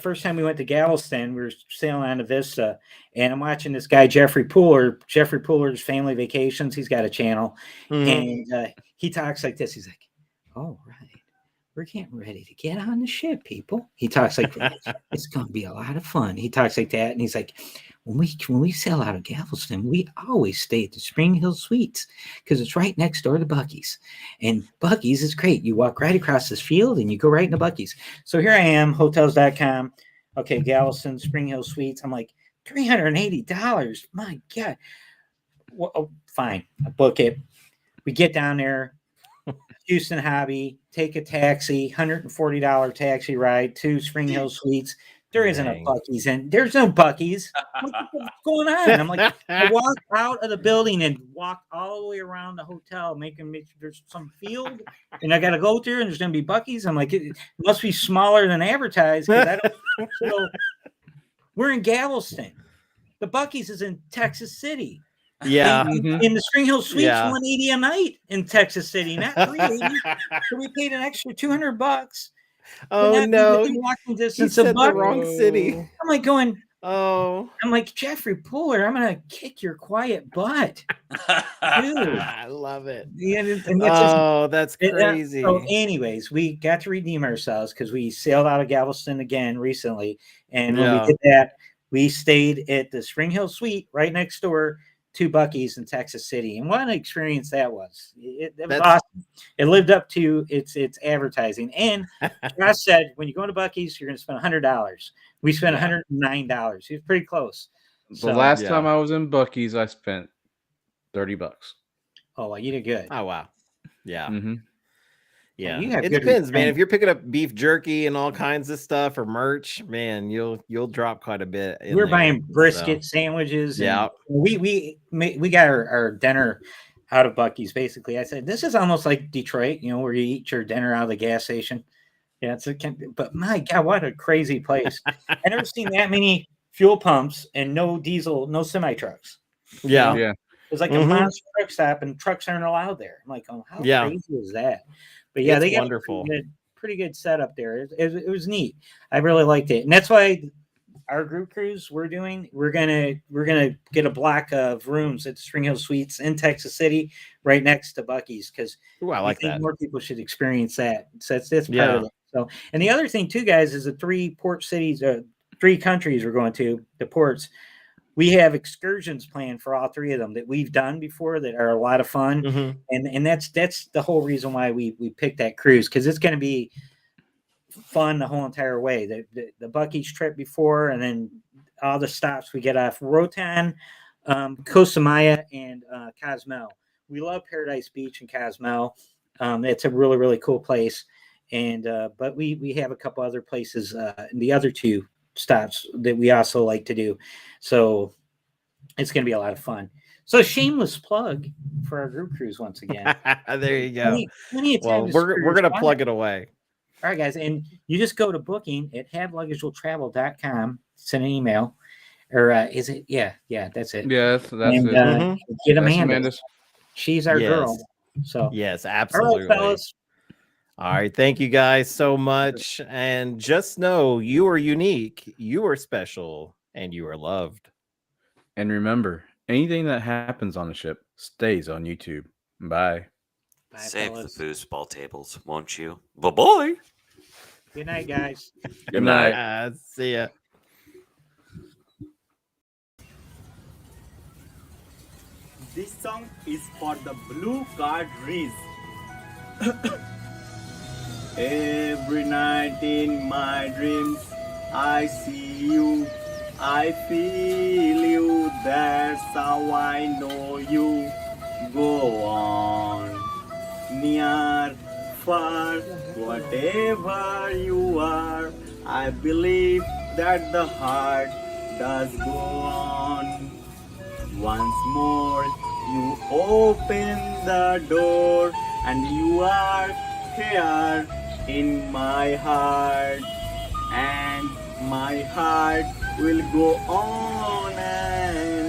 S10: First time we went to Galveston, we were sailing on to Vista, and I'm watching this guy, Jeffrey Pooler's Family Vacations. He's got a channel, and he talks like this. He's like, "Oh, right. We're getting ready to get on the ship, people." He talks like that. It's going to be a lot of fun. He talks like that, and he's like, when we sail out of Galveston, we always stay at the Spring Hill Suites because it's right next door to Buc-ee's. And Buc-ee's is great. You walk right across this field, and you go right into Buc-ee's. So here I am, hotels.com. Okay, Galveston, Spring Hill Suites. I'm like, $380. My God. Well, fine. I book it. We get down there. Houston Hobby, take a taxi, $140 taxi ride to Spring Hill Suites. There isn't a Buc-ee's, and there's no Buc-ee's. What's going on? I'm like, I walked out of the building and walked all the way around the hotel, making sure there's some field, and I got to go there, and there's going to be Buc-ee's. I'm like, it must be smaller than advertised. So we're in Galveston. The Buc-ee's is in Texas City.
S3: Yeah,
S10: in the Spring Hill Suites, $180 a night in Texas City, not $380. So we paid an extra $200.
S3: Oh no!
S10: Walking distance.
S3: You said the wrong city.
S10: I'm like going.
S3: Oh,
S10: I'm like, Jeffrey Pooler, I'm gonna kick your quiet butt, dude.
S3: I love it.
S10: Yeah,
S3: that's crazy.
S10: So, anyways, we got to redeem ourselves because we sailed out of Galveston again recently, and when we did that, we stayed at the Spring Hill Suite right next door to Buc-ee's in Texas City, and what an experience that was. It was awesome. It lived up to its advertising. And Josh said, when you go to Buc-ee's, you're going to spend $100. We spent $109. It was pretty close.
S7: The last time I was in Buc-ee's, I spent $30.
S10: Oh, well, you did good.
S3: Oh, wow. Yeah. Yeah,
S10: well,
S3: it depends, man. If you're picking up beef jerky and all kinds of stuff or merch, man, you'll drop quite a bit.
S10: We're buying brisket sandwiches.
S3: Yeah,
S10: we got our dinner out of Buc-ee's. Basically, I said, this is almost like Detroit, where you eat your dinner out of the gas station. Yeah, but my God, what a crazy place. I never seen that many fuel pumps and no diesel, no semi trucks.
S3: Yeah.
S7: Yeah.
S10: It was like a monster truck stop, and trucks aren't allowed there. I'm like, oh, how crazy is that? But yeah,
S3: It's
S10: they got
S3: wonderful.
S10: a pretty good setup there. It was neat. I really liked it, and that's why our group cruise we're gonna get a block of rooms at Spring Hill Suites in Texas City, right next to Buc-ee's, because
S3: I like that.
S10: more people should experience that. So that's part of it. So, and the other thing too, guys, is the 3 port cities, 3 countries we're going to, the ports. We have excursions planned for all 3 of them that we've done before that are a lot of fun. And that's the whole reason why we picked that cruise, because it's going to be fun the whole entire way. The Buc-ee's trip before, and then all the stops we get off Rotan, Costa Maya, and Cozumel. We love Paradise Beach and Cozumel. It's a really, really cool place. And but we have a couple other places in the other 2 stops that we also like to do. So it's going to be a lot of fun. So shameless plug for our group cruise once again.
S3: There you go.
S10: Plenty of time
S3: we're going to plug it away.
S10: All right, guys. And you just go to booking at haveluggagewill.travel.com, send an email. Or is it? Yeah, that's it.
S7: Yeah, that's
S10: and,
S7: it.
S10: Get Amanda. She's our girl. So
S3: yes, absolutely.
S10: All right, fellas.
S3: All right, thank you guys so much. And just know you are unique, you are special, and you are loved.
S7: And remember, anything that happens on the ship stays on YouTube. Bye.
S10: Bye,
S9: Save
S10: fellas.
S9: the foosball tables, won't you? Bye-bye.
S10: Good night, guys.
S7: Good night.
S3: See ya.
S11: This song is for the blue card reads. Every night in my dreams I see you, I feel you, that's how I know you. Go on, near, far, whatever you are, I believe that the heart does go on. Once more you open the door and you are here in my heart, and my heart will go on and